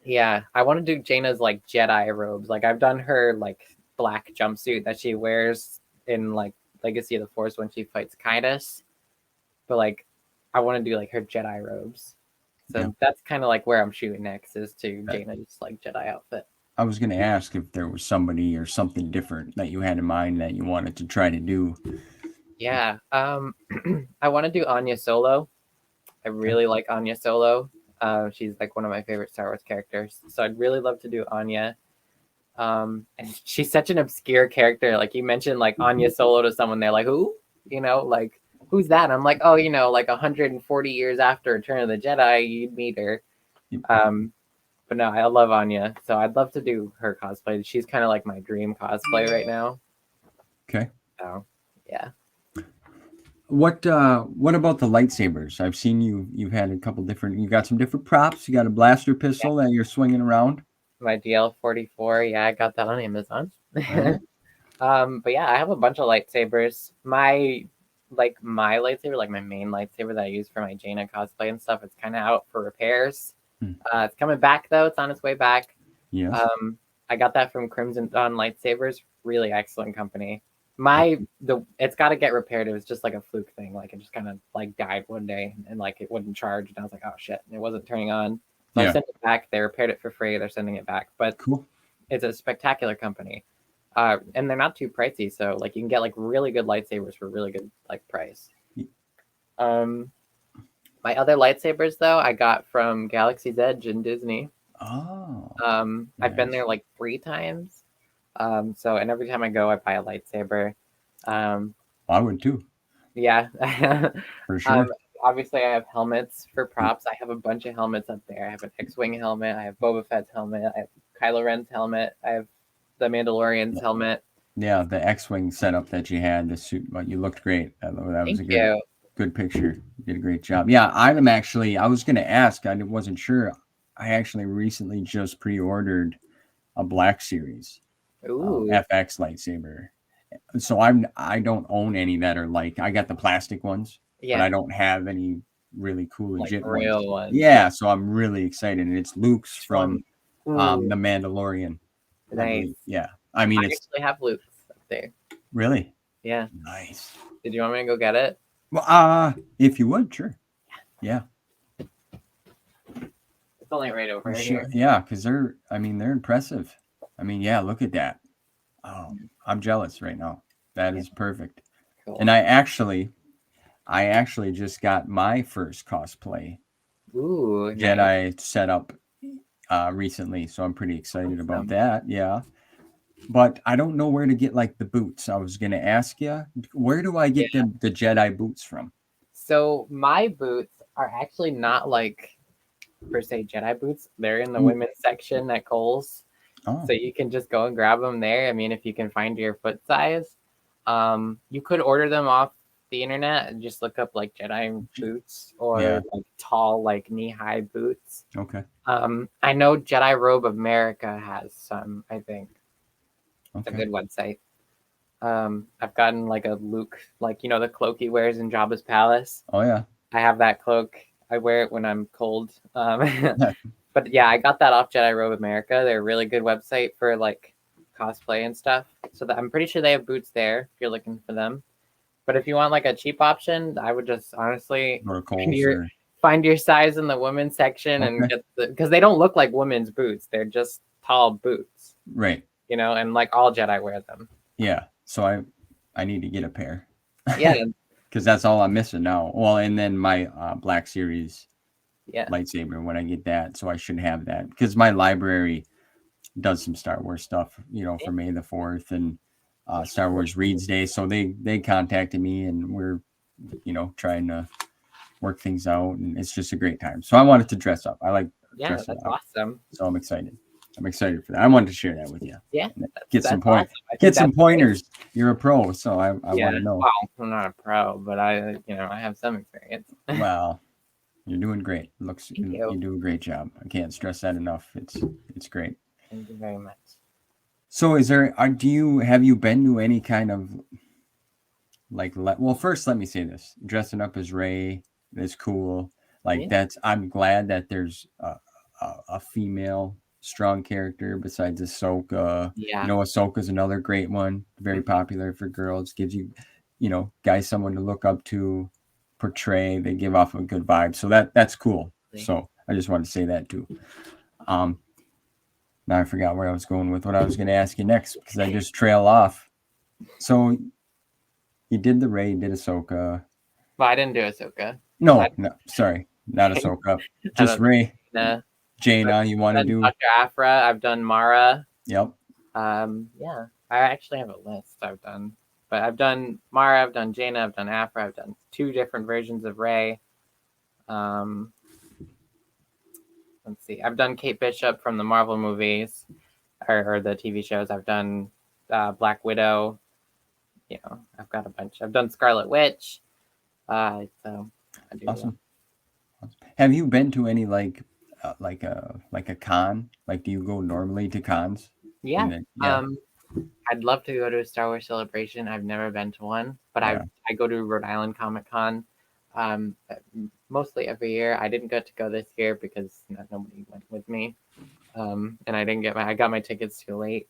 Yeah, I want to do Jaina's like Jedi robes. Like I've done her like black jumpsuit that she wears in like Legacy of the Force when she fights Kaidos. But like I want to do like her Jedi robes. So that's kind of like where I'm shooting next is to Jaina's like Jedi outfit. I was going to ask if there was somebody or something different that you had in mind that you wanted to try to do. Yeah. I want to do Anya Solo. I really like Anya Solo. She's like one of my favorite Star Wars characters. So I'd really love to do Anya. And she's such an obscure character. Like you mentioned like Anya Solo to someone, they're like, who? Like who's that? I'm like, oh, like 140 years after Return of the Jedi, you'd meet her. But no, I love Anya, so I'd love to do her cosplay. She's kind of like my dream cosplay right now. Okay. So, yeah. What about the lightsabers? I've seen you've had a couple different. You got some different props. You got a blaster pistol that you're swinging around. My DL-44. Yeah, I got that on Amazon. Right. But yeah, I have a bunch of lightsabers. My lightsaber, like my main lightsaber that I use for my Jaina cosplay and stuff, it's kind of out for repairs. It's coming back though. It's on its way back. Yes. I got that from Crimson Dawn Lightsabers. Really excellent company. It's got to get repaired. It was just like a fluke thing. Like it just kind of like died one day and like it wouldn't charge. And I was like, oh shit, and it wasn't turning on. So I sent it back. They repaired it for free. They're sending it back. But cool. It's a spectacular company. And they're not too pricey. So like you can get like really good lightsabers for really good like price. My other lightsabers, though, I got from Galaxy's Edge in Disney. Oh. I've been there like 3 times. And every time I go, I buy a lightsaber. I would too. Yeah. For sure. Obviously, I have helmets for props. I have a bunch of helmets up there. I have an X-Wing helmet. I have Boba Fett's helmet. I have Kylo Ren's helmet. I have the Mandalorian's helmet. Yeah, the X-Wing setup that you had, the suit, but you looked great. That was a good picture. You did a great job. Yeah, I was going to ask. I wasn't sure. I actually recently just pre-ordered a Black Series FX lightsaber. So I don't own any that are like, I got the plastic ones, but I don't have any really cool legit like real ones. Yeah, so I'm really excited. And it's Luke's from the Mandalorian. Nice. Yeah. I mean, I actually have Luke's up there. Really? Yeah. Nice. Did you want me to go get it? Well, if you would, sure. Yeah. It's only right over Sure. here. Yeah, because they're impressive. I mean, yeah, look at that. Oh, I'm jealous right now. That is perfect. Cool. And I actually just got my first cosplay Ooh, nice. Jedi set up recently, so I'm pretty excited about that. Yeah. But I don't know where to get like the boots. I was gonna ask you, where do I get the Jedi boots from? So my boots are actually not like per se Jedi boots. They're in the women's section at Kohl's. Oh. So you can just go and grab them there. I mean, if you can find your foot size, you could order them off the internet and just look up like Jedi boots or like tall, like knee-high boots. Okay. I know Jedi Robe America has some, I think. It's a good website. I've gotten like a Luke, like, you know, the cloak he wears in Jabba's palace. Oh yeah. I have that cloak. I wear it when I'm cold. But yeah, I got that off Jedi Robe America. They're a really good website for like cosplay and stuff. So I'm pretty sure they have boots there if you're looking for them. But if you want like a cheap option, I would just honestly find your size in the women's section and get because they don't look like women's boots. They're just tall boots. Right. You know, and like all Jedi wear them. Yeah. So I need to get a pair. Yeah. Because that's all I'm missing now. Well, and then my Black Series lightsaber when I get that. So I should have that because my library does some Star Wars stuff, you know, for May the 4th and Star Wars Reads Day. So they contacted me and we're, you know, trying to work things out. And it's just a great time. So I wanted to dress up. I like dressing that's up. awesome. So I'm excited. I'm excited for that. I wanted to share that with you. Yeah. Get some points. Awesome. Get some pointers. Great. You're a pro, so I want to know. Well, I'm not a pro, but I have some experience. Well, you're doing great. You do a great job. I can't stress that enough. It's great. Thank you very much. So have you been to any kind of well, first let me say this. Dressing up as Rey is cool. I'm glad that there's a female strong character besides Ahsoka. Yeah. You know, Ahsoka's another great one. Very popular for girls. Gives you, you know, guys someone to look up to, portray. They give off a good vibe. So that's cool. So I just wanted to say that too. Now I forgot where I was going with what I was going to ask you next because I just trail off. So you did the Rey, you did Ahsoka. Well, I didn't do Ahsoka. No, sorry, not Ahsoka. Just Rey. Jaina, you want to do Dr. Aphra? I've done Mara. Yep. Yeah, I actually have a list I've done, but I've done Mara, I've done Jaina, I've done Aphra, I've done 2 different versions of Rey. Let's see, I've done Kate Bishop from the Marvel movies or the TV shows. I've done Black Widow. You know, I've got a bunch. I've done Scarlet Witch. So I do. Awesome. Have you been to any like a con? Like, do you go normally to cons? Yeah. I'd love to go to a Star Wars celebration. I've never been to one, but I go to Rhode Island Comic Con mostly every year. I didn't get to go this year because nobody went with me, and I got my tickets too late.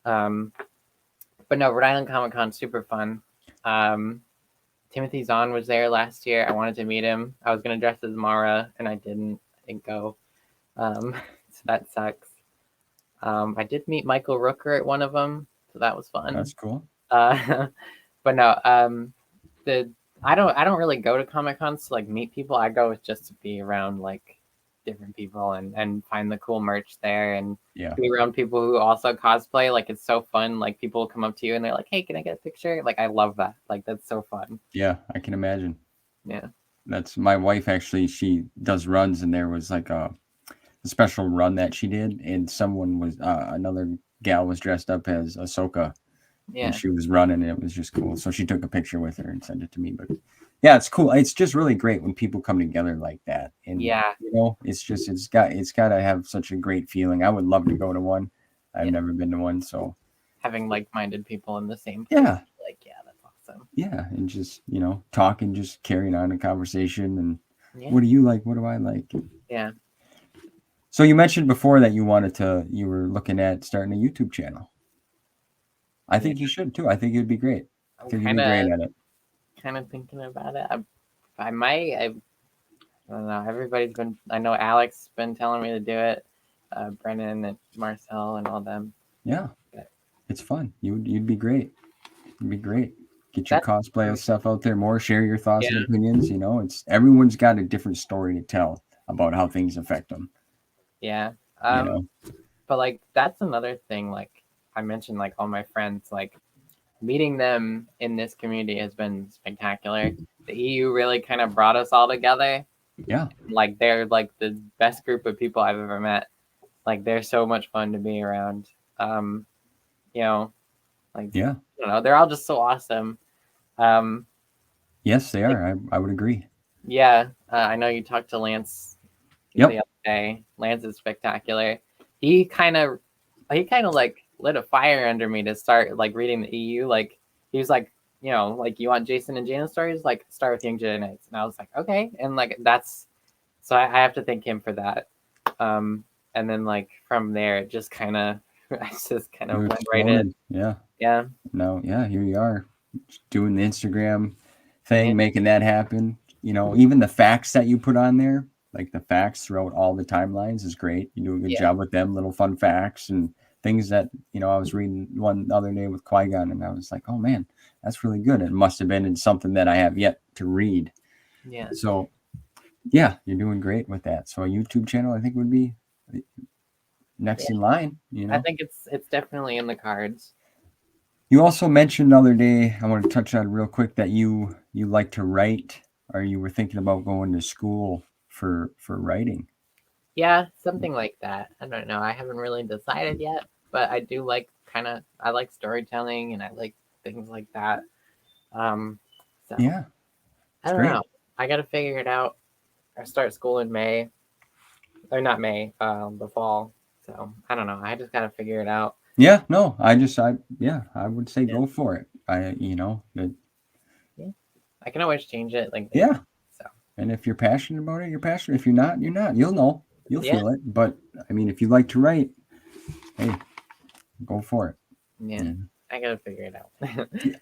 But no, Rhode Island Comic Con super fun. Timothy Zahn was there last year. I wanted to meet him. I was gonna dress as Mara, and I didn't go. So that sucks. I did meet Michael Rooker at one of them, so that was fun. That's cool. But no, I don't really go to Comic Cons to like meet people. I go just to be around like different people and find the cool merch there and be around people who also cosplay. Like it's so fun. Like people will come up to you and they're like, "Hey, can I get a picture?" Like I love that. Like that's so fun. Yeah, I can imagine. Yeah. That's my wife actually. She does runs, and there was like a special run that she did, and someone was another gal was dressed up as Ahsoka, and she was running, and it was just cool. So she took a picture with her and sent it to me. But yeah, it's cool. It's just really great when people come together like that, and you know, it's got to have such a great feeling. I would love to go to one. I've never been to one, so having like-minded people in the same place. Yeah. Like that's awesome. Yeah, and just talking, just carrying on a conversation, and what do you like? What do I like? Yeah. So you mentioned before that you were looking at starting a YouTube channel. I think you should too. I think it'd be great. I'm Because you'd be great at it. kind of thinking about it. I might. I don't know. I know Alex has been telling me to do it. Brennan and Marcel and all them. Yeah, But it's fun. You'd be great. You'd be great. Get your that's cosplay stuff out there more. Share your thoughts yeah, and opinions. You know, it's everyone's got a different story to tell about how things affect them. yeah. You know. But like that's another thing. Like I mentioned, like all my friends, like meeting them in this community has been spectacular. The EU really kind of brought us all together. Yeah. Like they're like the best group of people I've ever met. Like they're so much fun to be around. You know, like Yeah. I don't know, they're all just so awesome. Um, Yes, they like, are. I would agree. yeah, I know you talked to Lance the Yep. other day. Lance is spectacular. He kind of like lit a fire under me to start like reading the EU. Like he was like, like you want Jason and Jana stories, like start with Young Jedi Knights. And I was like, okay, and like that's so I have to thank him for that. And then like from there, it just kind of I just kind of You went right in. exploded. Yeah. Yeah, No. Yeah. Here you are, doing the Instagram yeah, thing, making that happen. You know, even the facts that you put on there, like the facts throughout all the timelines, is great. You do a good yeah, job with them, little fun facts and things that I was reading one the other day with Qui-Gon, and I was like, oh man, that's really good. It must have been in something that I have yet to read. yeah. So yeah, you're doing great with that. So a YouTube channel, I think, would be next in line. I think it's definitely in the cards. You also mentioned the other day, I want to touch on it real quick, that you like to write, or you were thinking about going to school for writing. Yeah, something like that. I don't know. I haven't really decided yet, but I do like I like storytelling and I like things like that. So Yeah, I it's don't great. know. I got to figure it out. I start school in May, or not May, the fall. So I don't know. I just got to figure it out. Yeah, no, I would say Yeah, go for it. yeah. I can always change it like later. Yeah. So And if you're passionate about it, you're passionate. If you're not, you're not. You'll know. You'll yeah, feel it. But I mean, if you like to write, hey, go for it. yeah. I got to figure it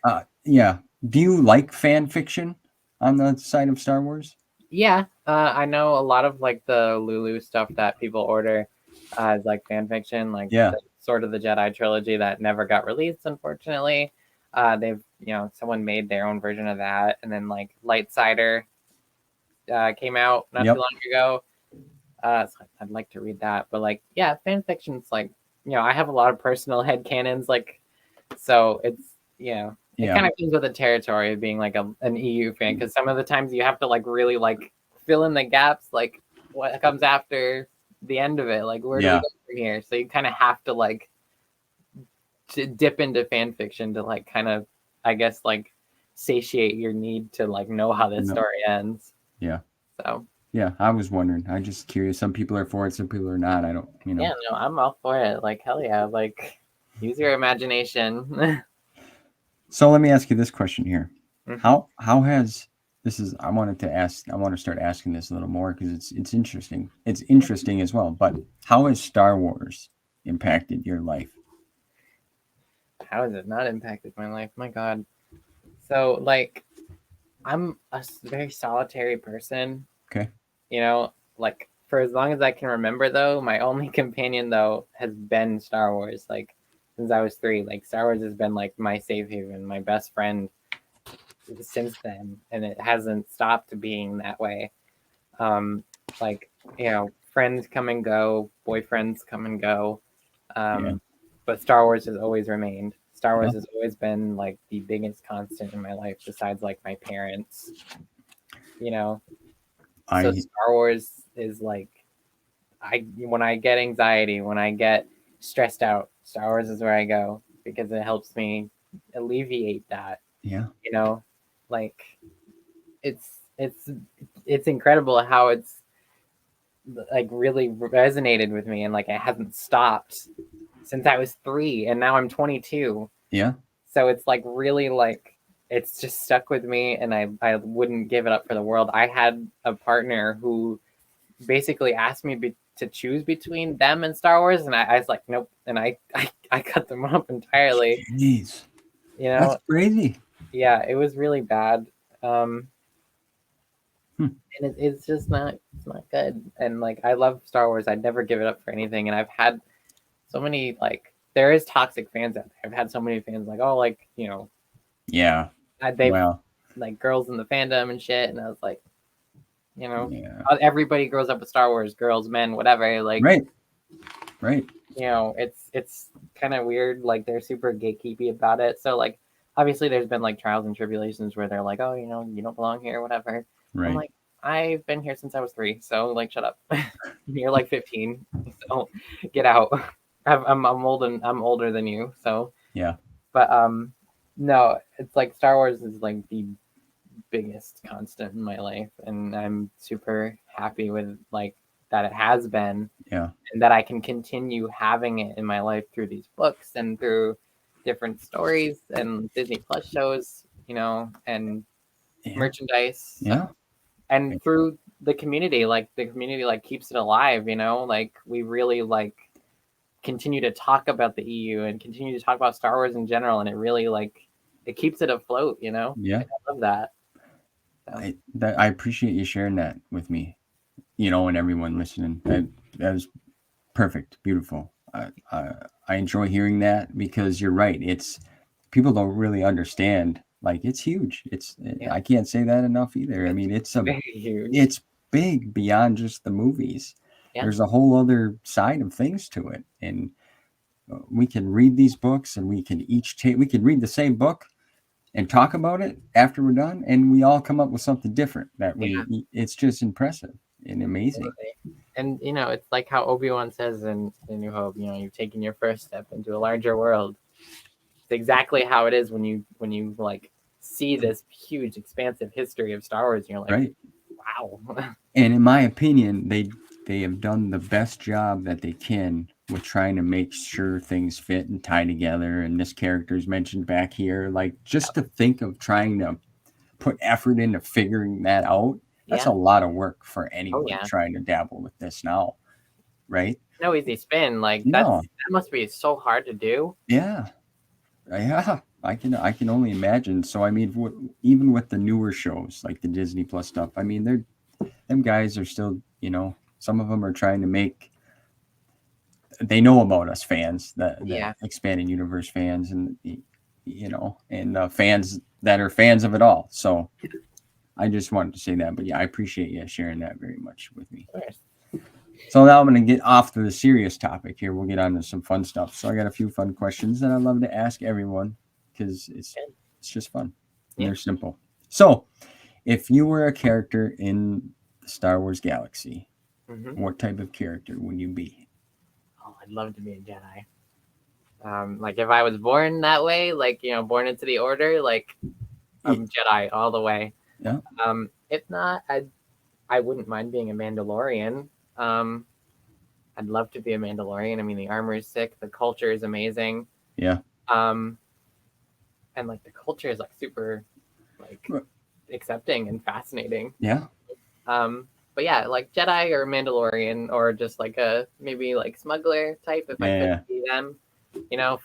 out. Yeah. Do you like fan fiction on the side of Star Wars? Yeah, I know a lot of like the Lulu stuff that people order as like fan fiction, like Yeah. the Sword of the Jedi trilogy that never got released, unfortunately. Someone made their own version of that, and then like Lightsider came out not Yep. too long ago. So I'd like to read that, but like, yeah, fan fiction's like, I have a lot of personal headcanons, like, so it's, it Yeah. kind of comes with the territory of being like an EU fan, because some of the times you have to like really like fill in the gaps, like what comes after the end of it, like where do we Yeah. go from here? So you kind of have to like to dip into fan fiction to like kind of, I guess, like satiate your need to like know how this No. story ends. Yeah. So Yeah. I was wondering. I'm just curious. Some people are for it, some people are not. I don't, yeah, no, I'm all for it. Like hell yeah, like use your imagination. So let me ask you this question here. Mhm. How has this is I wanted to ask I want to start asking this a little more because it's interesting. It's interesting as well. But how has Star Wars impacted your life? How has it not impacted my life? My God. So like, I'm a very solitary person. Okay. Like for as long as I can remember, though, my only companion though has been Star Wars. Like since I was 3, like Star Wars has been like my safe haven, my best friend since then, and it hasn't stopped being that way. Like friends come and go, boyfriends come and go, Yeah. but Star Wars has always remained. Star Wars Yeah. has always been like the biggest constant in my life, besides like my parents. So I Star Wars is like when I get anxiety, when I get stressed out, Star Wars is where I go because it helps me alleviate that. yeah. Like it's incredible how it's like really resonated with me, and like it hasn't stopped since I was 3, and now I'm 22. Yeah. So it's like really like it's just stuck with me, and I wouldn't give it up for the world. I had a partner who basically asked me to choose between them and Star Wars, and I was like, nope, and I cut them up entirely. Jeez. That's You know, crazy. Yeah, it was really bad. Um, Hmm. and it's just not it's not good. And like I love Star Wars. I'd never give it up for anything. And I've had so many like there is toxic fans out there. I've had so many fans like, oh, like Yeah. they've Well, like girls in the fandom and shit. And I was like, yeah. everybody grows up with Star Wars, girls, men, whatever. Like, Right. Right. it's kind of weird. Like they're super gatekeepy about it. So like, obviously, there's been like trials and tribulations where they're like, oh, you don't belong here, whatever. I'm Right. like, I've been here since I was 3, so like, shut up. You're like 15, so get out. I'm older than you, so Yeah. but no, it's like Star Wars is like the biggest constant in my life, and I'm super happy with like that it has been, Yeah. and that I can continue having it in my life through these books and through different stories and Disney Plus shows, and Yeah. merchandise. Yeah. And through the community, like the community like keeps it alive, like we really like continue to talk about the EU and continue to talk about Star Wars in general, and it really like it keeps it afloat, Yeah. Like, I love that. So. I appreciate you sharing that with me, and everyone listening. That was perfect, beautiful. I enjoy hearing that because you're right. It's people don't really understand. Like it's huge. Yeah. I can't say that enough either. I mean, it's Very huge. it's big beyond just the movies. Yeah. There's a whole other side of things to it, and we can read these books, and we can we can read the same book and talk about it after we're done, and we all come up with something different that it's just impressive and amazing. And it's like how Obi-Wan says in New Hope, you've taken your first step into a larger world. It's exactly how it is when you like see this huge expansive history of Star Wars, and you're like, right. Wow. And in my opinion, they have done the best job that they can with trying to make sure things fit and tie together. And this character is mentioned back here. Like just to think of trying to put effort into figuring that out, that's a lot of work for anyone trying to dabble with this now. Right? No easy spin. Like that must be so hard to do. Yeah. Yeah. I can only imagine. So I mean, even with the newer shows like the Disney Plus stuff, I mean, them guys are still, some of them are trying to make. They know about us fans, the expanded universe fans, and and fans that are fans of it all. So I just wanted to say that, but yeah, I appreciate you sharing that very much with me. So now I'm going to get off to the serious topic here. We'll get on to some fun stuff. So I got a few fun questions that I love to ask everyone because it's just fun. And they're simple. So if you were a character in the Star Wars galaxy, what type of character would you be? Oh, I'd love to be a Jedi. Like if I was born that way, like born into the Order, like I'm Jedi all the way. Yeah. If not, I wouldn't mind being a Mandalorian. I'd love to be a Mandalorian. I mean, the armor is sick. The culture is amazing. Yeah. And like the culture is like super, like accepting and fascinating. Yeah. But yeah, like Jedi or Mandalorian or just like a maybe like smuggler type if I could be them.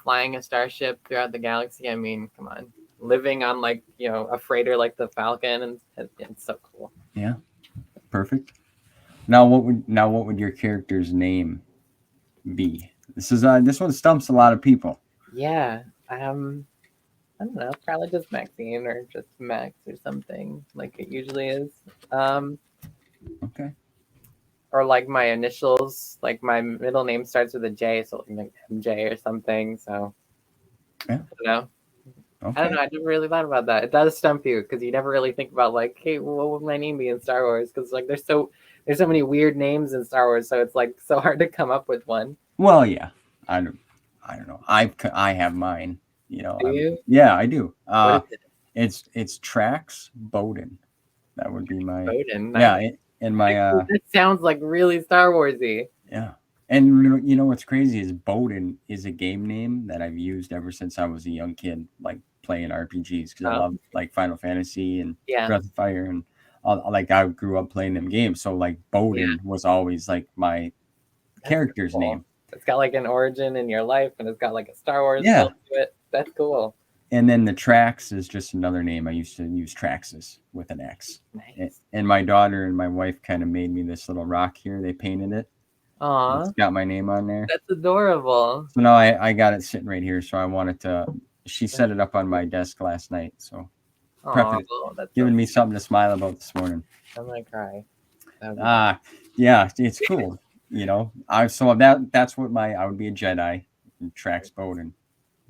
Flying a starship throughout the galaxy. I mean, come on, living on like a freighter like the Falcon, and it's so cool. Yeah. Perfect. Now what would your character's name be? This one stumps a lot of people. Yeah. I don't know, probably just Maxine or just Max or something like it usually is. Okay. Or like my initials, like my middle name starts with a J, so like MJ or something. So yeah. I don't know. Okay. I don't know. I never really thought about that. It does stump you because you never really think about like, hey, what would my name be in Star Wars? Because like there's so many weird names in Star Wars, so it's like so hard to come up with one. Well, yeah, I don't know. I have mine. Do you? Yeah, I do. What is it? It's Trax Bowden. That would be my Bowden. Yeah, and my that sounds like really Star Warsy. Yeah. And what's crazy is Bowden is a game name that I've used ever since I was a young kid, like playing RPGs because I love like Final Fantasy and Breath of Fire and all, like I grew up playing them games. So like Bowden was always like my character's name. It's got like an origin in your life and it's got like a Star Wars feel to it. That's cool. And then the Trax is just another name. I used to use Traxxas with an X. Nice. And my daughter and my wife kind of made me this little rock here. They painted it. Aw, It's got my name on there. that's adorable. So now I got it sitting right here. So I wanted to. She set it up on my desk last night. So Aw, that's giving me something to smile about this morning. I'm gonna cry. That Yeah, it's cool. That's what I would be a Jedi and Trax Bowden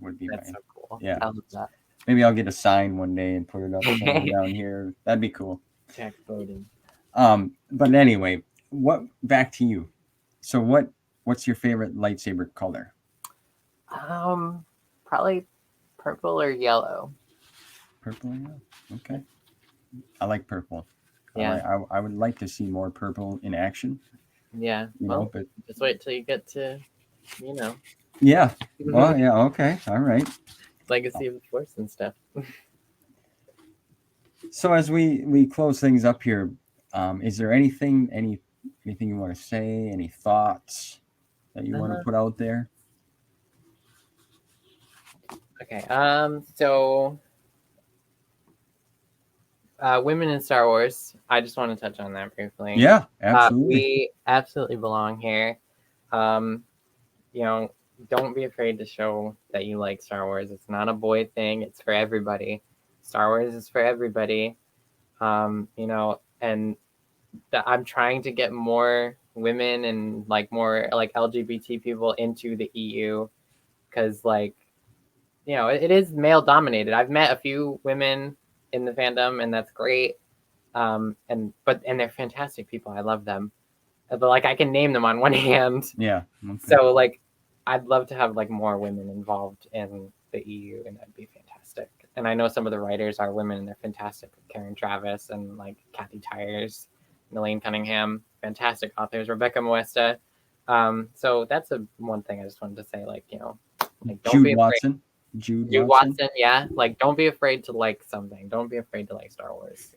would be that's my. so cool. Yeah. I love that. Maybe I'll get a sign one day and put it up somewhere down here. That'd be cool. Jack Bowden. But anyway, back to you. So what's your favorite lightsaber color? Probably purple or yellow. Purple, yeah. Okay. I like purple. Yeah. I would like to see more purple in action. Yeah. Well, But just wait till you get to, yeah. Oh yeah, okay. All right. Legacy of the Force and stuff. So as we close things up here, is there anything you want to say? Any thoughts that you want to put out there? Okay. So women in Star Wars. I just want to touch on that briefly. Yeah, absolutely. We absolutely belong here. Don't be afraid to show that you like Star Wars. It's not a boy thing. It's for everybody. Star Wars is for everybody. And I'm trying to get more women and more LGBT people into the EU because it is male dominated. I've met a few women in the fandom and that's great. And they're fantastic people. I love them. But I can name them on one hand. Yeah. Okay. So I'd love to have more women involved in the EU and that'd be fantastic. And I know some of the writers are women and they're fantastic. Karen Travis and Kathy Tyers, Elaine Cunningham, fantastic authors, Rebecca Moesta. So that's one thing I just wanted to say, don't Jude be afraid. Watson. Jude Watson, yeah. Don't be afraid to like something. Don't be afraid to like Star Wars.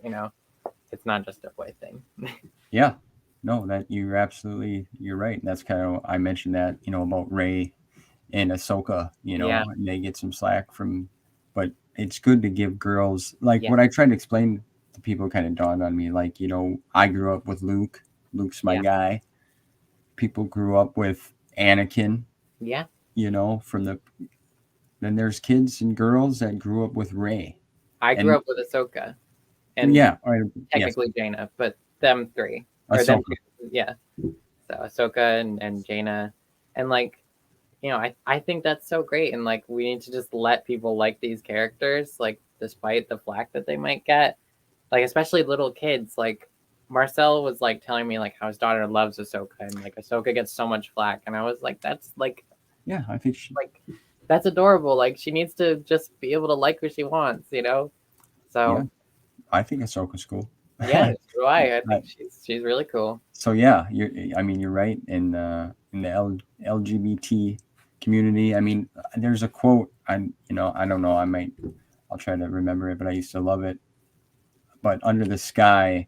It's not just a boy thing. Yeah. No, you're right. And that's kind of, I mentioned that, about Rey and Ahsoka, Yeah. and they get some slack but it's good to give girls, Yeah. what I tried to explain to people kind of dawned on me, I grew up with Luke. Luke's my guy. People grew up with Anakin. Yeah. Then there's kids and girls that grew up with Rey. I grew up with Ahsoka. And technically Jaina, but them three. Ahsoka. Yeah. So Ahsoka and Jaina. And I think that's so great. And we need to just let people like these characters, despite the flack that they might get. Especially little kids. Marcel was telling me how his daughter loves Ahsoka and Ahsoka gets so much flack. And I was that's yeah, I think she that's adorable. She needs to just be able to like who she wants, So yeah, I think Ahsoka's cool. Yeah, so do I. I think she's really cool. So yeah, you're right. In the LGBT community, there's a quote. I don't know. I'll try to remember it, but I used to love it. But under the sky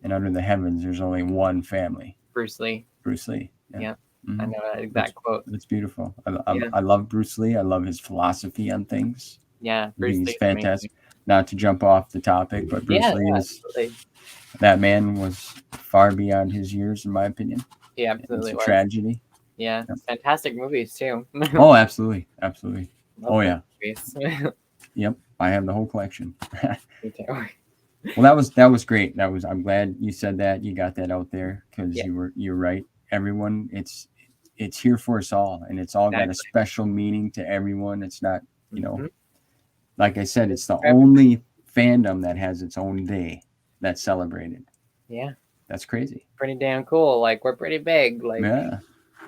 and under the heavens, there's only one family. Bruce Lee. Yeah. Mm-hmm. I know that exact quote. It's beautiful. I love Bruce Lee. I love his philosophy on things. Yeah, Bruce Lee's fantastic. Amazing. Not to jump off the topic, but Bruce Lee that man was far beyond his years, in my opinion. Yeah, absolutely. It's a tragedy. Yeah, fantastic movies too. Oh, absolutely. Oh yeah. Yep, I have the whole collection. Me too. Well, that was great. I'm glad you said that. You got that out there because you're right. Everyone, it's here for us all, and it's all got a special meaning to everyone. It's not, like I said, it's the only fandom that has its own day that's celebrated. Yeah, that's crazy. Pretty damn cool. We're pretty big. Yeah,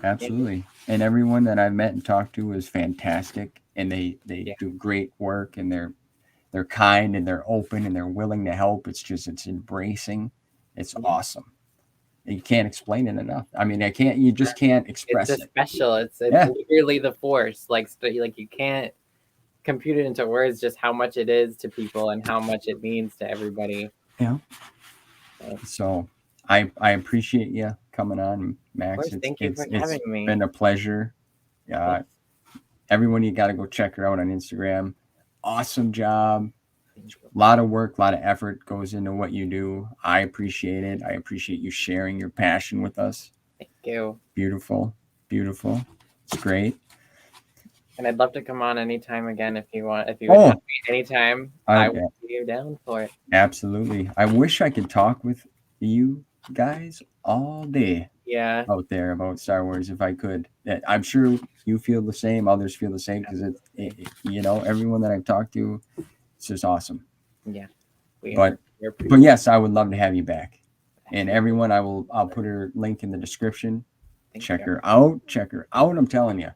absolutely. And everyone that I've met and talked to is fantastic, and they do great work, and they're kind and they're open and they're willing to help. It's embracing. It's awesome. You can't explain it enough. You just can't express it. It's special. It's literally the Force. You can't compute it into words just how much it is to people and how much it means to everybody. Yeah. So I appreciate you coming on, Max. Thank you for having me. It's been a pleasure. Everyone, you got to go check her out on Instagram. awesome job. Thank you. A lot of work, a lot of effort goes into what you do. I appreciate it. I appreciate you sharing your passion with us. Thank you. Beautiful. Beautiful. It's great. And I'd love to come on anytime again if you want. If you Oh. would have me anytime, I Okay. would be down for it. Absolutely. I wish I could talk with you guys all day Yeah. out there about Star Wars if I could. I'm sure you feel the same. Others feel the same because everyone that I've talked to, it's just awesome. Yeah. But yes, I would love to have you back. And everyone, I'll put her link in the description. Check her out. Check her out. I'm telling you,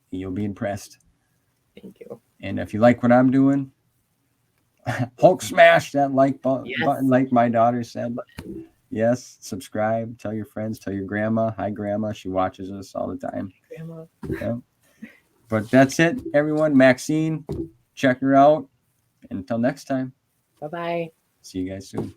you'll be impressed. Thank you. And if you like what I'm doing, Hulk smash that like button, like my daughter said. Yes, subscribe. Tell your friends. Tell your grandma. Hi, grandma. She watches us all the time. Grandma. Yeah. But that's it, everyone. Maxine, check her out. Until next time. Bye-bye. See you guys soon.